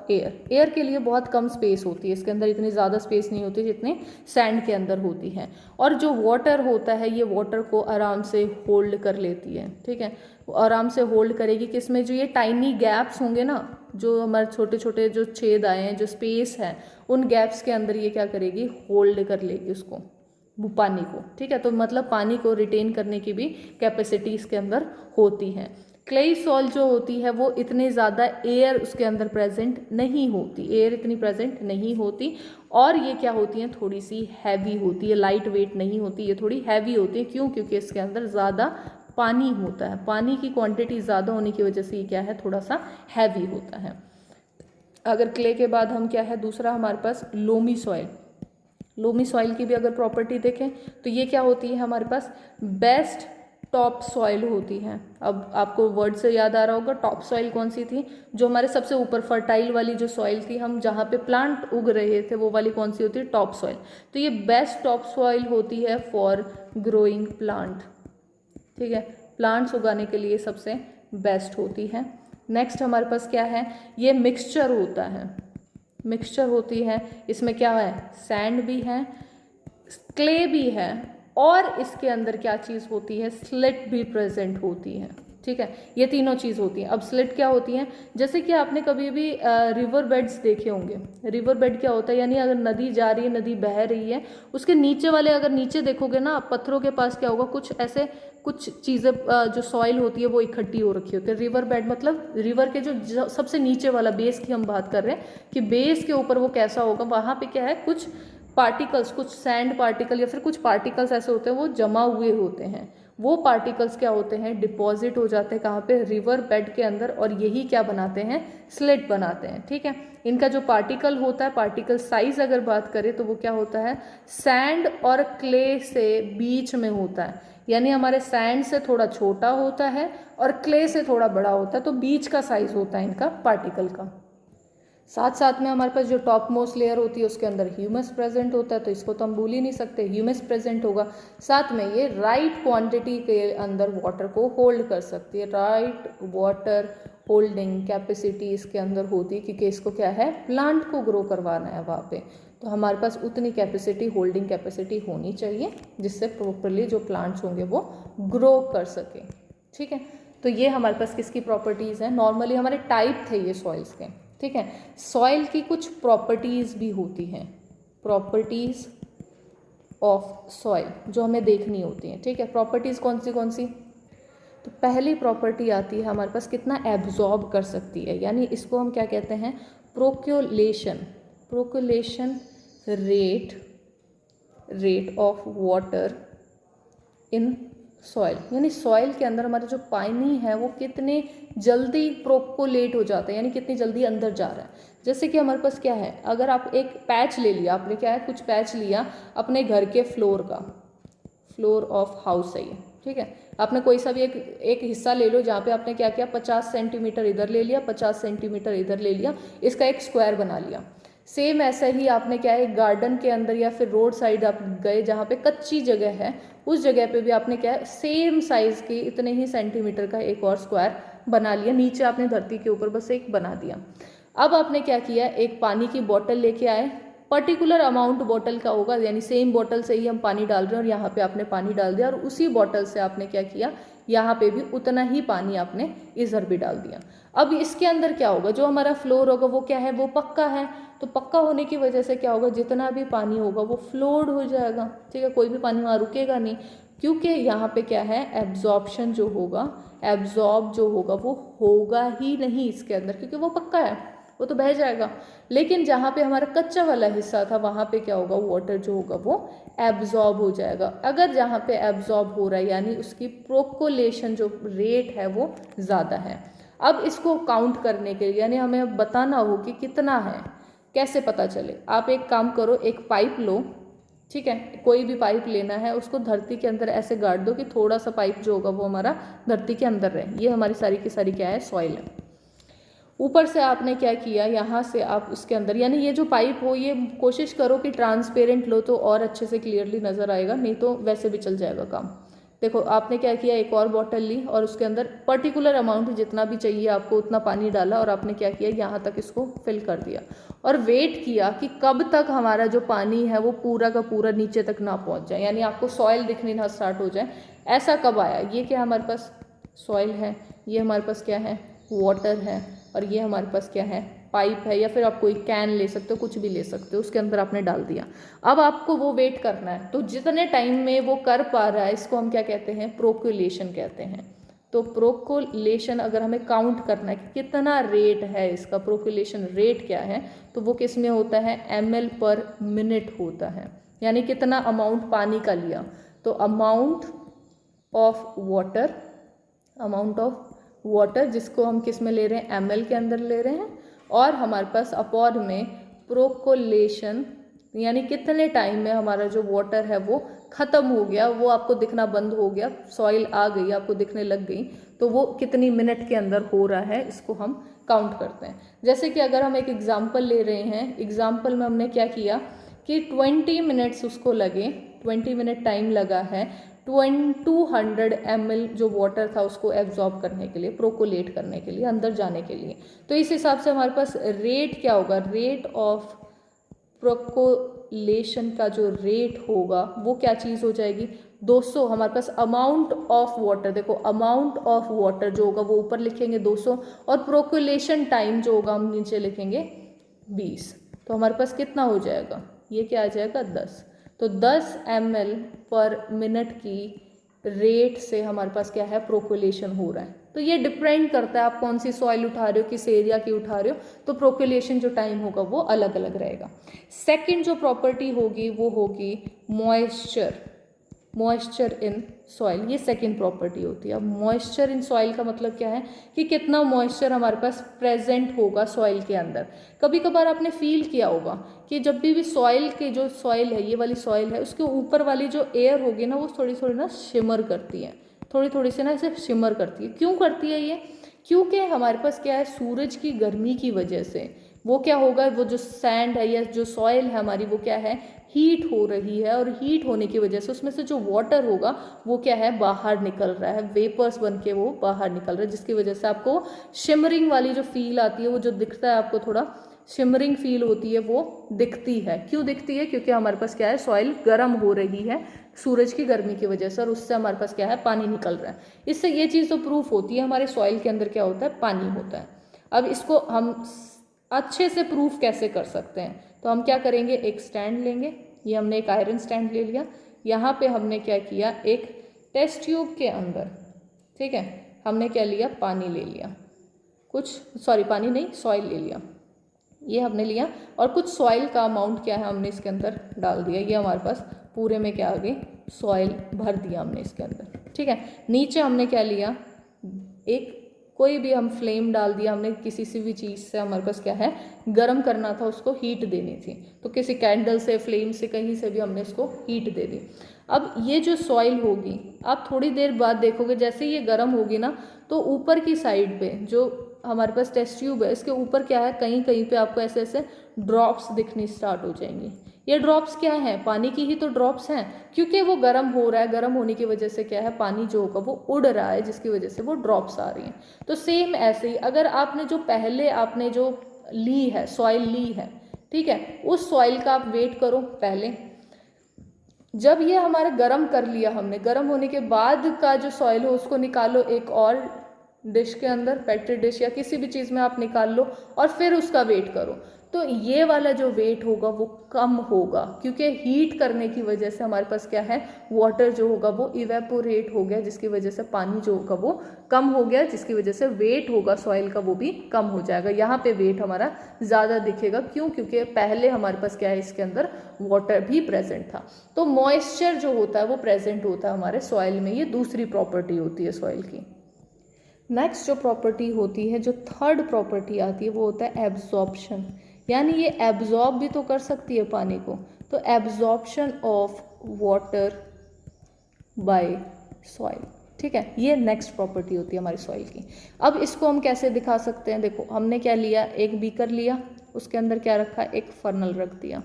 air के लिए बहुत कम स्पेस होती है, इसके अंदर इतनी ज़्यादा स्पेस नहीं होती जितनी सैंड के अंदर होती है। और जो वाटर होता है ये वाटर को आराम से होल्ड कर लेती है, ठीक है, आराम से होल्ड करेगी, किसमें, जो ये टाइनी गैप्स होंगे ना, जो हमारे छोटे छोटे जो छेद आए हैं, जो स्पेस है, उन गैप्स के अंदर ये क्या करेगी, होल्ड कर लेगी उसको, पानी को, ठीक है। तो मतलब पानी को रिटेन करने की भी कैपेसिटी इसके अंदर होती है। क्लेई सॉइल जो होती है वो इतने ज़्यादा एयर उसके अंदर प्रेजेंट नहीं होती, एयर इतनी प्रेजेंट नहीं होती, और ये क्या होती हैं, थोड़ी सी हैवी होती है, लाइट वेट नहीं होती, ये थोड़ी हैवी होती है। क्यों, क्योंकि इसके अंदर ज़्यादा पानी होता है, पानी की क्वांटिटी ज़्यादा होने की वजह से ये क्या है, थोड़ा सा हैवी होता है। अगर क्ले के बाद हम क्या है, दूसरा हमारे पास लोमी सॉइल, लोमी सॉइल की भी अगर प्रॉपर्टी देखें तो ये क्या होती है, हमारे पास बेस्ट टॉप सॉइल होती है। अब आपको वर्ड से याद आ रहा होगा, टॉप सॉइल कौन सी थी, जो हमारे सबसे ऊपर फर्टाइल वाली जो सॉइल थी, हम जहाँ पे प्लांट उग रहे थे वो वाली कौन सी होती है, टॉप सॉइल। तो ये बेस्ट टॉप सॉइल होती है फॉर ग्रोइंग प्लांट, ठीक है, प्लांट्स उगाने के लिए सबसे बेस्ट होती है। नेक्स्ट हमारे पास क्या है, ये मिक्सचर होता है, मिक्सचर होती है, इसमें क्या है, सैंड भी है, क्ले भी है, और इसके अंदर क्या चीज़ होती है, स्लिट भी प्रेजेंट होती है। ठीक है, ये तीनों चीज़ होती हैं। अब स्लिट क्या होती हैं, जैसे कि आपने कभी भी रिवर बेड्स देखे होंगे। रिवर बेड क्या होता है, यानी अगर नदी जा रही है, नदी बह रही है, उसके नीचे वाले अगर नीचे देखोगे ना पत्थरों के पास क्या होगा, कुछ ऐसे कुछ चीज़ें जो सॉइल होती है वो इकट्ठी हो रखी होती है। रिवर बेड मतलब रिवर के जो सबसे नीचे वाला बेस की हम बात कर रहे हैं कि बेस के ऊपर वो कैसा होगा, वहाँ पे क्या है, कुछ पार्टिकल्स, कुछ सैंड पार्टिकल या फिर कुछ पार्टिकल्स ऐसे होते हैं वो जमा हुए होते हैं। वो पार्टिकल्स क्या होते हैं, डिपॉजिट हो जाते हैं कहाँ पे, रिवर बेड के अंदर, और यही क्या बनाते हैं, स्लिट बनाते हैं। ठीक है, इनका जो पार्टिकल होता है, पार्टिकल साइज अगर बात करें तो वो क्या होता है, सैंड और क्ले से बीच में होता है। यानी हमारे सैंड से थोड़ा छोटा होता है और क्ले से थोड़ा बड़ा होता है, तो बीच का साइज होता है इनका पार्टिकल का। साथ साथ में हमारे पास जो टॉप मोस्ट लेयर होती है उसके अंदर ह्यूमस प्रेजेंट होता है, तो इसको तो हम भूल ही नहीं सकते, ह्यूमस प्रेजेंट होगा। साथ में ये राइट क्वांटिटी के अंदर वाटर को होल्ड कर सकती है, राइट वाटर होल्डिंग कैपेसिटी इसके अंदर होती है, क्योंकि इसको क्या है, प्लांट को ग्रो करवाना है वहाँ पे, तो हमारे पास उतनी कैपेसिटी, होल्डिंग कैपेसिटी होनी चाहिए जिससे प्रॉपरली जो प्लांट्स होंगे वो ग्रो कर सके। ठीक है, तो ये हमारे पास किसकी प्रॉपर्टीज़ हैं, नॉर्मली हमारे टाइप थे ये सॉइल्स के। ठीक है, सॉइल की कुछ प्रॉपर्टीज़ भी होती हैं, प्रॉपर्टीज़ ऑफ सॉइल जो हमें देखनी होती हैं। ठीक है, प्रॉपर्टीज़ कौन सी, तो पहली प्रॉपर्टी आती है हमारे पास, कितना एब्जॉर्ब कर सकती है, यानी इसको हम क्या कहते हैं, percolation, percolation rate of water in soil, यानी सॉइल के अंदर हमारा जो पानी है वो कितने जल्दी प्रोकोलेट हो जाता है, यानी कितनी जल्दी अंदर जा रहा है। जैसे कि हमारे पास क्या है, अगर आप एक पैच ले लिया, आपने क्या है, कुछ पैच लिया अपने घर के फ्लोर का, फ्लोर ऑफ हाउस है ये। ठीक है, आपने कोई सा भी एक हिस्सा ले लो जहाँ पे आपने क्या किया, 50 सेंटीमीटर इधर ले लिया, 50 सेंटीमीटर इधर ले लिया, इसका एक स्क्वायर बना लिया। सेम ऐसा ही आपने क्या है, गार्डन के अंदर या फिर रोड साइड आप गए जहाँ पे कच्ची जगह है, उस जगह पे भी आपने क्या है, सेम साइज की इतने ही सेंटीमीटर का एक और स्क्वायर बना लिया, नीचे आपने धरती के ऊपर बस एक बना दिया। अब आपने क्या किया, एक पानी की बोतल लेके आए, पर्टिकुलर अमाउंट बोतल का होगा, यानी सेम बोतल से ही हम पानी डाल रहे हैं और यहाँ पे आपने पानी डाल दिया, और उसी बोतल से आपने क्या किया, यहाँ पे भी उतना ही पानी आपने इधर भी डाल दिया। अब इसके अंदर क्या होगा, जो हमारा फ्लोर होगा वो क्या है, वो पक्का है, तो पक्का होने की वजह से क्या होगा, जितना भी पानी होगा वो फ्लोड हो जाएगा। ठीक है, कोई भी पानी वहाँ रुकेगा नहीं, क्योंकि यहाँ पे क्या है, एब्जॉर्प्शन जो होगा, एब्जॉर्ब जो होगा वो होगा ही नहीं इसके अंदर, क्योंकि वो पक्का है, वो तो बह जाएगा। लेकिन जहाँ पे हमारा कच्चा वाला हिस्सा था वहाँ पे क्या होगा, वाटर जो होगा वो एब्जॉर्ब हो जाएगा। अगर जहाँ पे एब्जॉर्ब हो रहा है यानी उसकी प्रोकोलेशन जो रेट है वो ज़्यादा है। अब इसको काउंट करने के लिए यानी हमें बताना हो कि कितना है, कैसे पता चले, आप एक काम करो, एक पाइप लो। ठीक है, कोई भी पाइप लेना है, उसको धरती के अंदर ऐसे गाड़ दो कि थोड़ा सा पाइप जो होगा वो हमारा धरती के अंदर रहे। ये हमारी सारी की सारी क्या है, सॉइल है। ऊपर से आपने क्या किया, यहाँ से आप उसके अंदर, यानी ये जो पाइप हो ये कोशिश करो कि ट्रांसपेरेंट लो तो और अच्छे से क्लियरली नज़र आएगा, नहीं तो वैसे भी चल जाएगा काम। देखो आपने क्या किया, एक और बॉटल ली और उसके अंदर पर्टिकुलर अमाउंट जितना भी चाहिए आपको उतना पानी डाला, और आपने क्या किया, यहाँ तक इसको फिल कर दिया और वेट किया कि कब तक हमारा जो पानी है वो पूरा का पूरा नीचे तक ना पहुँच जाए, यानी आपको सॉइल दिखनी ना स्टार्ट हो जाए। ऐसा कब आया, ये क्या हमारे पास सॉइल है, ये हमारे पास क्या है, वाटर है, और ये हमारे पास क्या है, पाइप है, या फिर आप कोई कैन ले सकते हो, कुछ भी ले सकते हो, उसके अंदर आपने डाल दिया। अब आपको वो वेट करना है, तो जितने टाइम में वो कर पा रहा है इसको हम क्या कहते हैं, प्रोक्यूलेशन कहते हैं। तो प्रोक्यूलेशन अगर हमें काउंट करना है कि कितना रेट है इसका, प्रोक्यूलेशन रेट क्या है, तो वो किस में होता है, ml पर मिनट होता है, यानी कितना अमाउंट पानी का लिया, तो अमाउंट ऑफ वाटर जिसको हम किस में ले रहे हैं, ml के अंदर ले रहे हैं, और हमारे पास अपॉन में प्रोकोलेशन, यानी कितने टाइम में हमारा जो वाटर है वो ख़त्म हो गया, वो आपको दिखना बंद हो गया, सॉइल आ गई आपको दिखने लग गई, तो वो कितनी मिनट के अंदर हो रहा है इसको हम काउंट करते हैं। जैसे कि अगर हम एक एग्जाम्पल ले रहे हैं, एग्जाम्पल में हमने क्या किया कि 20 मिनट्स उसको लगे, 20 मिनट टाइम लगा है 200 ml जो वाटर था उसको एब्जॉर्ब करने के लिए, प्रोकोलेट करने के लिए, अंदर जाने के लिए। तो इस हिसाब से हमारे पास रेट क्या होगा, रेट ऑफ प्रोकोलेशन का जो रेट होगा वो क्या चीज़ हो जाएगी, 200 हमारे पास अमाउंट ऑफ वाटर, देखो अमाउंट ऑफ वाटर जो होगा वो ऊपर लिखेंगे 200 और प्रोक्यूलेशन टाइम जो होगा हम नीचे लिखेंगे 20। तो हमारे पास कितना हो जाएगा, ये क्या आ जाएगा 10। तो 10 ml पर मिनट की रेट से हमारे पास क्या है प्रोक्यूलेशन हो रहा है। तो ये डिपेंड करता है आप कौन सी सॉइल उठा रहे हो, किस एरिया की उठा रहे हो, तो प्रोक्यूलेशन जो टाइम होगा वो अलग अलग रहेगा। सेकंड जो प्रॉपर्टी होगी वो होगी मॉइस्चर, मॉइस्चर इन सॉइल, ये सेकंड प्रॉपर्टी होती है। अब मॉइस्चर इन सॉइल का मतलब क्या है कि कितना मॉइस्चर हमारे पास प्रेजेंट होगा सॉइल के अंदर। कभी कभार आपने फील किया होगा कि जब भी सॉइल की जो सॉइल है, ये वाली सॉइल है, उसके ऊपर वाली जो एयर होगी ना वो थोड़ी थोड़ी ना शिमर करती है, थोड़ी थोड़ी सी ना ऐसे शिमर करती है। क्यों करती है ये, क्योंकि हमारे पास क्या है सूरज की गर्मी की वजह से वो क्या होगा, वो जो सैंड है या जो सॉइल है हमारी वो क्या है हीट हो रही है, और हीट होने की वजह से उसमें से जो वाटर होगा वो क्या है बाहर निकल रहा है, वेपर्स बन के वो बाहर निकल रहा है, जिसकी वजह से आपको शिमरिंग वाली जो फील आती है, वो जो दिखता है आपको थोड़ा शिमरिंग फील होती है वो दिखती है। क्यों दिखती है, क्योंकि हमारे पास क्या है सॉइल गर्म हो रही है सूरज की गर्मी की वजह से, और उससे हमारे पास क्या है पानी निकल रहा है। इससे ये चीज़ तो प्रूफ होती है हमारे सॉइल के अंदर क्या होता है पानी होता है। अब इसको हम अच्छे से प्रूफ कैसे कर सकते हैं, तो हम क्या करेंगे, एक स्टैंड लेंगे, ये हमने एक आयरन स्टैंड ले लिया, यहाँ पे हमने क्या किया एक टेस्ट ट्यूब के अंदर, ठीक है, हमने क्या लिया पानी ले लिया, कुछ सॉरी पानी नहीं सॉइल ले लिया, ये हमने लिया, और कुछ सॉइल का अमाउंट क्या है हमने इसके अंदर डाल दिया, ये हमारे पास पूरे में क्या आ गई सॉइल भर दिया हमने इसके अंदर, ठीक है। नीचे हमने क्या लिया, एक कोई भी हम फ्लेम डाल दिया हमने, किसी से भी चीज़ से हमारे पास क्या है गर्म करना था, उसको हीट देनी थी, तो किसी कैंडल से फ्लेम से कहीं से भी हमने इसको हीट दे दी। अब ये जो सॉइल होगी आप थोड़ी देर बाद देखोगे जैसे ये गर्म होगी ना, तो ऊपर की साइड पे जो हमारे पास टेस्ट ट्यूब है इसके ऊपर क्या है कहीं कहीं पे आपको ऐसे ऐसे ड्रॉप्स दिखनी स्टार्ट हो जाएंगी। ये ड्रॉप्स क्या है, पानी की ही तो ड्रॉप्स हैं, क्योंकि वो गर्म हो रहा है, गर्म होने की वजह से क्या है पानी जो होगा वो उड़ रहा है, जिसकी वजह से वो ड्रॉप्स आ रही हैं। तो सेम ऐसे ही अगर आपने जो पहले आपने जो ली है सॉइल ली है, ठीक है, उस सॉइल का आप वेट करो पहले, जब ये हमारा गर्म कर लिया हमने, गर्म होने के बाद का जो सॉइल हो उसको निकालो एक और डिश के अंदर, पेट्री डिश या किसी भी चीज़ में आप निकाल लो, और फिर उसका वेट करो, तो ये वाला जो वेट होगा वो कम होगा, क्योंकि हीट करने की वजह से हमारे पास क्या है वाटर जो होगा वो इवेपोरेट हो गया, जिसकी वजह से पानी जो होगा वो कम हो गया, जिसकी वजह से वेट होगा सॉइल का वो भी कम हो जाएगा। यहाँ पे वेट हमारा ज़्यादा दिखेगा, क्यों, क्योंकि पहले हमारे पास क्या है इसके अंदर वाटर भी प्रेजेंट था। तो मॉइस्चर जो होता है वो प्रेजेंट होता है हमारे सॉइल में, ये दूसरी प्रॉपर्टी होती है सॉइल की। नेक्स्ट जो प्रॉपर्टी होती है, जो थर्ड प्रॉपर्टी आती है वो होता है एब्जॉर्प्शन, यानी ये एब्जॉर्ब भी तो कर सकती है पानी को, तो absorption of water bye soil, ठीक है, ये नेक्स्ट प्रॉपर्टी होती है हमारी सॉइल की। अब इसको हम कैसे दिखा सकते हैं, देखो हमने क्या लिया, एक बीकर लिया, उसके अंदर क्या रखा, एक फनल रख दिया,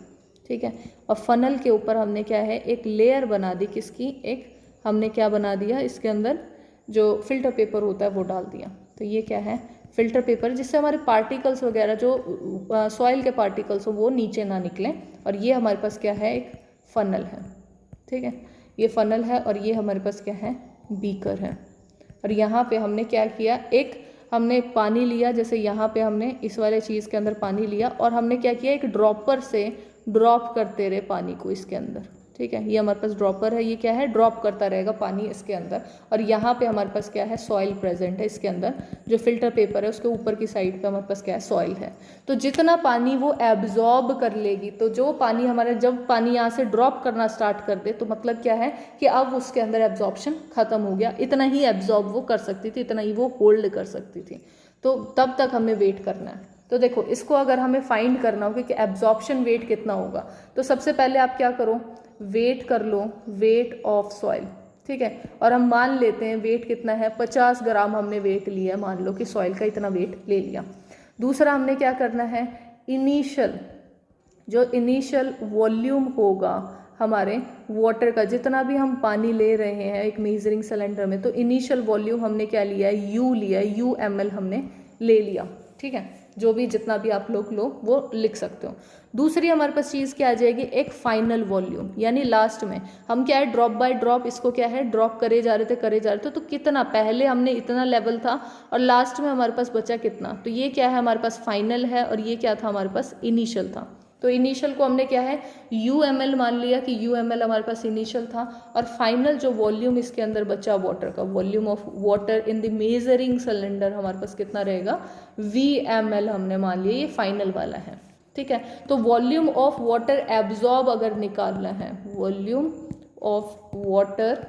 ठीक है, और फनल के ऊपर हमने क्या है एक लेयर बना दी, किसकी, एक हमने क्या बना दिया इसके अंदर जो फिल्टर पेपर होता है वो डाल दिया। तो ये क्या है फिल्टर पेपर, जिससे हमारे पार्टिकल्स वगैरह जो सॉइल के पार्टिकल्स हो वो नीचे ना निकलें, और ये हमारे पास क्या है एक फनल है, ठीक है, ये फनल है, और ये हमारे पास क्या है बीकर है, और यहाँ पे हमने क्या किया, एक हमने पानी लिया, जैसे यहाँ पे हमने इस वाले चीज़ के अंदर पानी लिया, और हमने क्या किया एक ड्रॉपर से ड्रॉप करते रहे पानी को इसके अंदर, ठीक है, ये हमारे पास ड्रॉपर है, ये क्या है ड्रॉप करता रहेगा पानी इसके अंदर, और यहाँ पे हमारे पास क्या है सॉइल प्रेजेंट है इसके अंदर, जो फिल्टर पेपर है उसके ऊपर की साइड पे हमारे पास क्या है सॉइल है। तो जितना पानी वो एब्जॉर्ब कर लेगी, तो जो पानी हमारे जब पानी यहाँ से ड्रॉप करना स्टार्ट कर दे तो मतलब क्या है कि अब उसके अंदर एब्जॉर्प्शन खत्म हो गया, इतना ही एब्जॉर्ब वो कर सकती थी, इतना ही वो होल्ड कर सकती थी, तो तब तक हमें वेट करना है। तो देखो इसको अगर हमें फाइंड करना हो कि एब्जॉर्प्शन वेट कितना होगा, तो सबसे पहले आप क्या करो, वेट कर लो, वेट ऑफ सॉइल, ठीक है, और हम मान लेते हैं वेट कितना है 50 ग्राम हमने वेट लिया है, मान लो कि सॉइल का इतना वेट ले लिया। दूसरा हमने क्या करना है, इनिशियल जो इनिशियल वॉल्यूम होगा हमारे वाटर का, जितना भी हम पानी ले रहे हैं एक मेजरिंग सिलेंडर में, तो इनिशियल वॉल्यूम हमने क्या लिया है, यू लिया है, यू ml हमने ले लिया, ठीक है, जो भी जितना भी आप लोग लो वो लिख सकते हो। दूसरी हमारे पास चीज़ क्या आ जाएगी, एक फाइनल वॉल्यूम, यानी लास्ट में हम क्या है ड्रॉप बाय ड्रॉप इसको क्या है ड्रॉप करे जा रहे थे तो कितना पहले हमने इतना लेवल था और लास्ट में हमारे पास बचा कितना, तो ये क्या है हमारे पास फाइनल है और ये क्या था हमारे पास इनिशियल था। तो इनिशियल को हमने क्या है UML मान लिया कि UML हमारे पास इनिशियल था और फाइनल जो वॉल्यूम इसके अंदर बचा वाटर का, volume of water in the measuring cylinder हमारे पास कितना रहेगा VML हमने मान लिया, ये फाइनल वाला है। ठीक है, तो वॉल्यूम ऑफ वाटर एब्जॉर्ब अगर निकालना है, वॉल्यूम ऑफ वाटर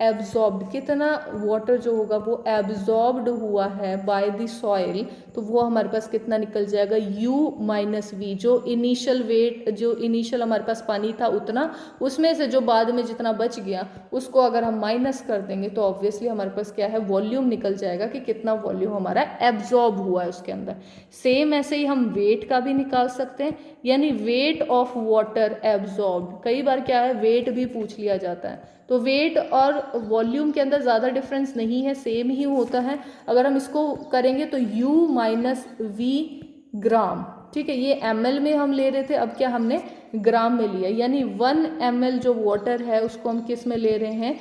एब्जॉर्ब्ड, कितना वाटर जो होगा वो एब्जॉर्ब्ड हुआ है बाय द सॉइल, तो वो हमारे पास कितना निकल जाएगा U माइनस वी, जो इनिशियल वेट जो इनिशियल हमारे पास पानी था उतना, उसमें से जो बाद में जितना बच गया उसको अगर हम माइनस कर देंगे तो ऑब्वियसली हमारे पास क्या है वॉल्यूम निकल जाएगा कि कितना वॉल्यूम हमारा एब्जॉर्ब हुआ है उसके अंदर। सेम ऐसे ही हम वेट का भी निकाल सकते हैं, यानी वेट ऑफ वाटर एब्जॉर्ब्ड, कई बार क्या है वेट भी पूछ लिया जाता है, तो वेट और वॉल्यूम के अंदर ज़्यादा डिफरेंस नहीं है, सेम ही होता है। अगर हम इसको करेंगे तो U माइनस वी ग्राम, ठीक है, ये ml में हम ले रहे थे, अब क्या हमने ग्राम में लिया, यानी 1 ml जो वाटर है उसको हम किस में ले रहे हैं,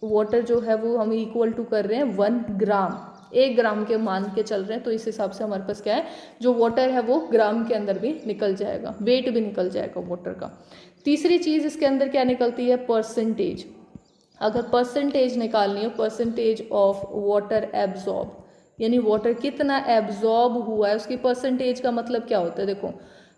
वाटर जो है वो हम इक्वल टू कर रहे हैं 1 ग्राम, 1 ग्राम के मान के चल रहे हैं, तो इस हिसाब से हमारे पास क्या है जो वाटर है वो ग्राम के अंदर भी निकल जाएगा, वेट भी निकल जाएगा वाटर का। तीसरी चीज़ इसके अंदर क्या निकलती है, परसेंटेज। अगर परसेंटेज निकालनी हो, परसेंटेज ऑफ वाटर एब्जॉर्ब, यानी वाटर कितना एब्जॉर्ब हुआ है उसकी परसेंटेज का मतलब क्या होता है, देखो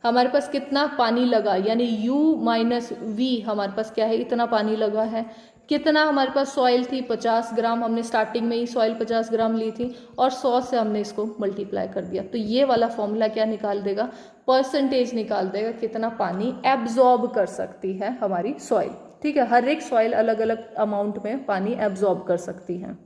हमारे पास कितना पानी लगा, यानी U माइनस वी हमारे पास क्या है इतना पानी लगा है, कितना हमारे पास सॉइल थी 50 ग्राम, हमने स्टार्टिंग में ही सॉइल 50 ग्राम ली थी और 100 से हमने इसको मल्टीप्लाई कर दिया, तो ये वाला फॉर्मूला क्या निकाल देगा, परसेंटेज निकाल देगा कितना पानी एब्जॉर्ब कर सकती है हमारी सॉइल। ठीक है, हर एक सॉइल अलग अलग अमाउंट में पानी एब्जॉर्ब कर सकती है।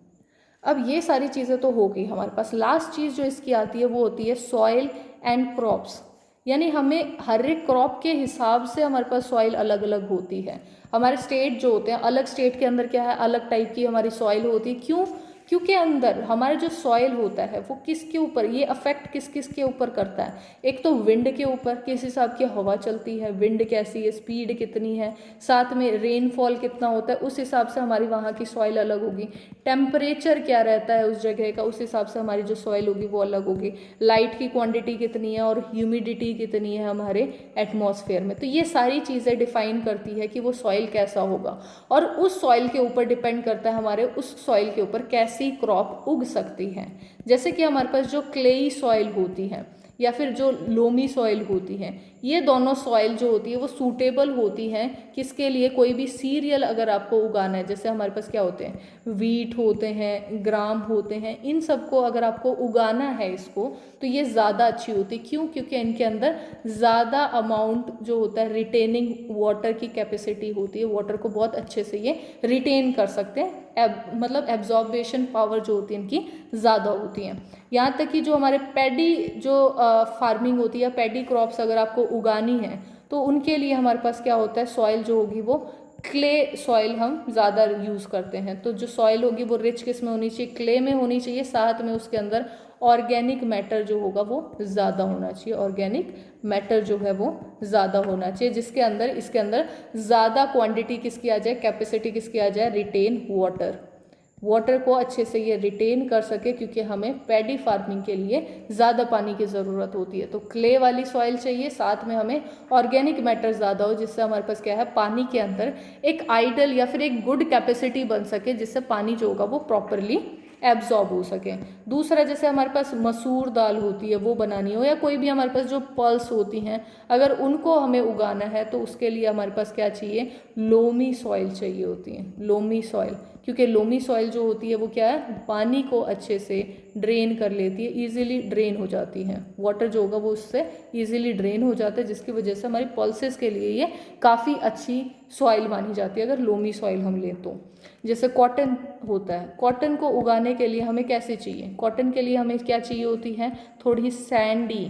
अब ये सारी चीज़ें तो हो गई हमारे पास, लास्ट चीज़ जो इसकी आती है वो होती है सॉइल एंड क्रॉप्स, यानी हमें हर एक क्रॉप के हिसाब से हमारे पास सॉइल अलग अलग होती है। हमारे स्टेट जो होते हैं, अलग स्टेट के अंदर क्या है अलग टाइप की हमारी सॉइल होती है, क्यों, क्योंकि अंदर हमारा जो सॉइल होता है वो किसके ऊपर, ये अफेक्ट किस किस के ऊपर करता है, एक तो विंड के ऊपर, किस हिसाब की हवा चलती है, विंड कैसी है, स्पीड कितनी है, साथ में रेनफॉल कितना होता है, उस हिसाब से हमारी वहाँ की सॉइल अलग होगी, टेम्परेचर क्या रहता है उस जगह का, उस हिसाब से हमारी जो सॉइल होगी वो अलग होगी, लाइट की क्वांटिटी कितनी है और ह्यूमिडिटी कितनी है हमारे एटमॉस्फेयर में, तो ये सारी चीज़ें डिफाइन करती है कि वो सॉइल कैसा होगा, और उस सॉइल के ऊपर डिपेंड करता है हमारे उस सॉइल के ऊपर कैसी क्रॉप उग सकती है। जैसे कि हमारे पास जो क्लेई सॉइल होती है या फिर जो लोमी सॉइल होती है, ये दोनों सॉइल जो होती है वो सूटेबल होती है किसके लिए, कोई भी सीरियल अगर आपको उगाना है, जैसे हमारे पास क्या होते हैं वीट होते हैं, ग्राम होते हैं, इन सबको अगर आपको उगाना है इसको तो ये ज़्यादा अच्छी होती है, क्यों, क्योंकि इनके अंदर ज़्यादा अमाउंट जो होता है रिटेनिंग वाटर की कैपेसिटी होती है, वाटर को बहुत अच्छे से ये रिटेन कर सकते हैं, मतलब एब्जॉर्बेशन पावर जो होती है इनकी ज़्यादा होती है। यहाँ तक कि जो हमारे पैडी जो फार्मिंग होती है, पैडी क्रॉप्स अगर आपको उगानी है तो उनके लिए हमारे पास क्या होता है, सॉइल जो होगी वो क्ले सॉइल हम ज़्यादा यूज़ करते हैं, तो जो सॉइल होगी वो रिच किस में होनी चाहिए, क्ले में होनी चाहिए, साथ में उसके अंदर ऑर्गेनिक मैटर जो होगा वो ज़्यादा होना चाहिए, ऑर्गेनिक मैटर जो है वो ज़्यादा होना चाहिए, जिसके अंदर इसके अंदर ज़्यादा क्वांटिटी किसकी आ जाए, कैपेसिटी किसकी आ जाए, रिटेन वाटर को अच्छे से ये रिटेन कर सके, क्योंकि हमें पैडी फार्मिंग के लिए ज़्यादा पानी की ज़रूरत होती है, तो क्ले वाली सॉइल चाहिए, साथ में हमें ऑर्गेनिक मैटर ज़्यादा हो, जिससे हमारे पास क्या है पानी के अंदर एक आइडल या फिर एक गुड कैपेसिटी बन सके, जिससे पानी जो होगा वो प्रॉपरली एब्जॉर्ब हो सके। दूसरा, जैसे हमारे पास मसूर दाल होती है वो बनानी हो, या कोई भी हमारे पास जो पल्स होती हैं अगर उनको हमें उगाना है तो उसके लिए हमारे पास क्या चाहिए, लोमी सॉइल चाहिए होती है, लोमी सॉइल, क्योंकि लोमी सॉइल जो होती है वो क्या है पानी को अच्छे से ड्रेन कर लेती है, इजीली ड्रेन हो जाती है, वाटर जो होगा वो उससे इजीली ड्रेन हो जाता है, जिसकी वजह से हमारी पल्सेस के लिए ये काफ़ी अच्छी सॉइल मानी जाती है अगर लोमी सॉइल हम लें तो। जैसे कॉटन होता है, कॉटन को उगाने के लिए हमें कैसे चाहिए, कॉटन के लिए हमें क्या चाहिए होती है, थोड़ी सैंडी,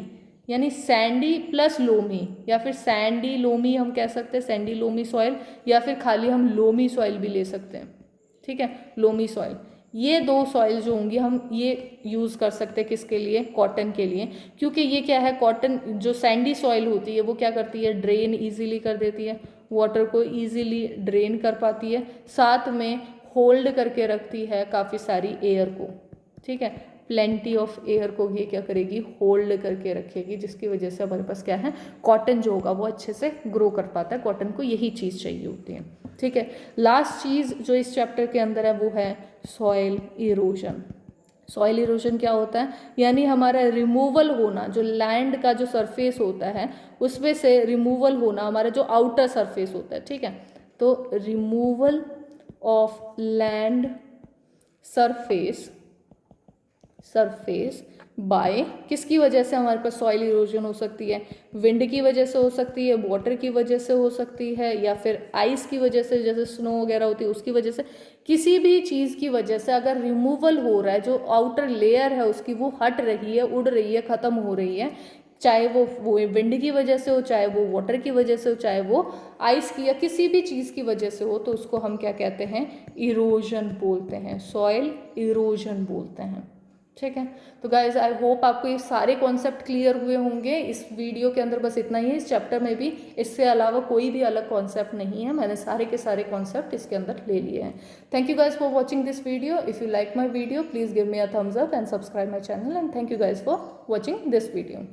यानी सैंडी प्लस लोमी, या फिर सैंडी लोमी हम कह सकते हैं, सैंडी लोमी सॉइल, या फिर खाली हम लोमी सॉइल भी ले सकते हैं, ठीक है, लोमी सॉइल, ये दो सॉइल जो होंगी हम ये यूज़ कर सकते हैं किसके लिए, कॉटन के लिए, क्योंकि ये क्या है, कॉटन जो सैंडी सॉइल होती है वो क्या करती है, ड्रेन इजीली कर देती है, वाटर को इजीली ड्रेन कर पाती है, साथ में होल्ड करके रखती है काफ़ी सारी एयर को, ठीक है, प्लेंटी ऑफ एयर को भी क्या करेगी, होल्ड करके रखेगी, जिसकी वजह से हमारे पास क्या है, कॉटन जो होगा वो अच्छे से ग्रो कर पाता है। कॉटन को यही चीज़ चाहिए होती है, ठीक है। लास्ट चीज़ जो इस चैप्टर के अंदर है वो है सॉइल इरोजन। सॉइल इरोजन क्या होता है, यानी हमारा रिमूवल होना, जो लैंड का जो सरफेस होता है उसमें से रिमूवल होना, हमारा जो आउटर सरफेस होता है, ठीक है, तो removal of land surface by किसकी वजह से हमारे पास सॉइल इरोजन हो सकती है, विंड की वजह से हो सकती है, वाटर की वजह से हो सकती है, या फिर आइस की वजह से, जैसे स्नो वगैरह होती है उसकी वजह से, किसी भी चीज़ की वजह से अगर रिमूवल हो रहा है, जो आउटर लेयर है उसकी वो हट रही है, उड़ रही है, ख़त्म हो रही है, चाहे वो विंड की वजह से हो, चाहे वो वाटर की वजह से हो, चाहे वो आइस की या किसी भी चीज़ की वजह से हो, तो उसको हम क्या कहते हैं, इरोजन बोलते हैं, सॉइल इरोजन बोलते हैं, ठीक है। तो गाइज आई होप आपको ये सारे कॉन्सेप्ट क्लियर हुए होंगे। इस वीडियो के अंदर बस इतना ही है, इस चैप्टर में भी इससे अलावा कोई भी अलग कॉन्सेप्ट नहीं है, मैंने सारे के सारे कॉन्सेप्ट इसके अंदर ले लिए हैं। Thank you guys for watching this video. If you like my video please give me a thumbs up and subscribe my channel, and thank you guys for watching this video.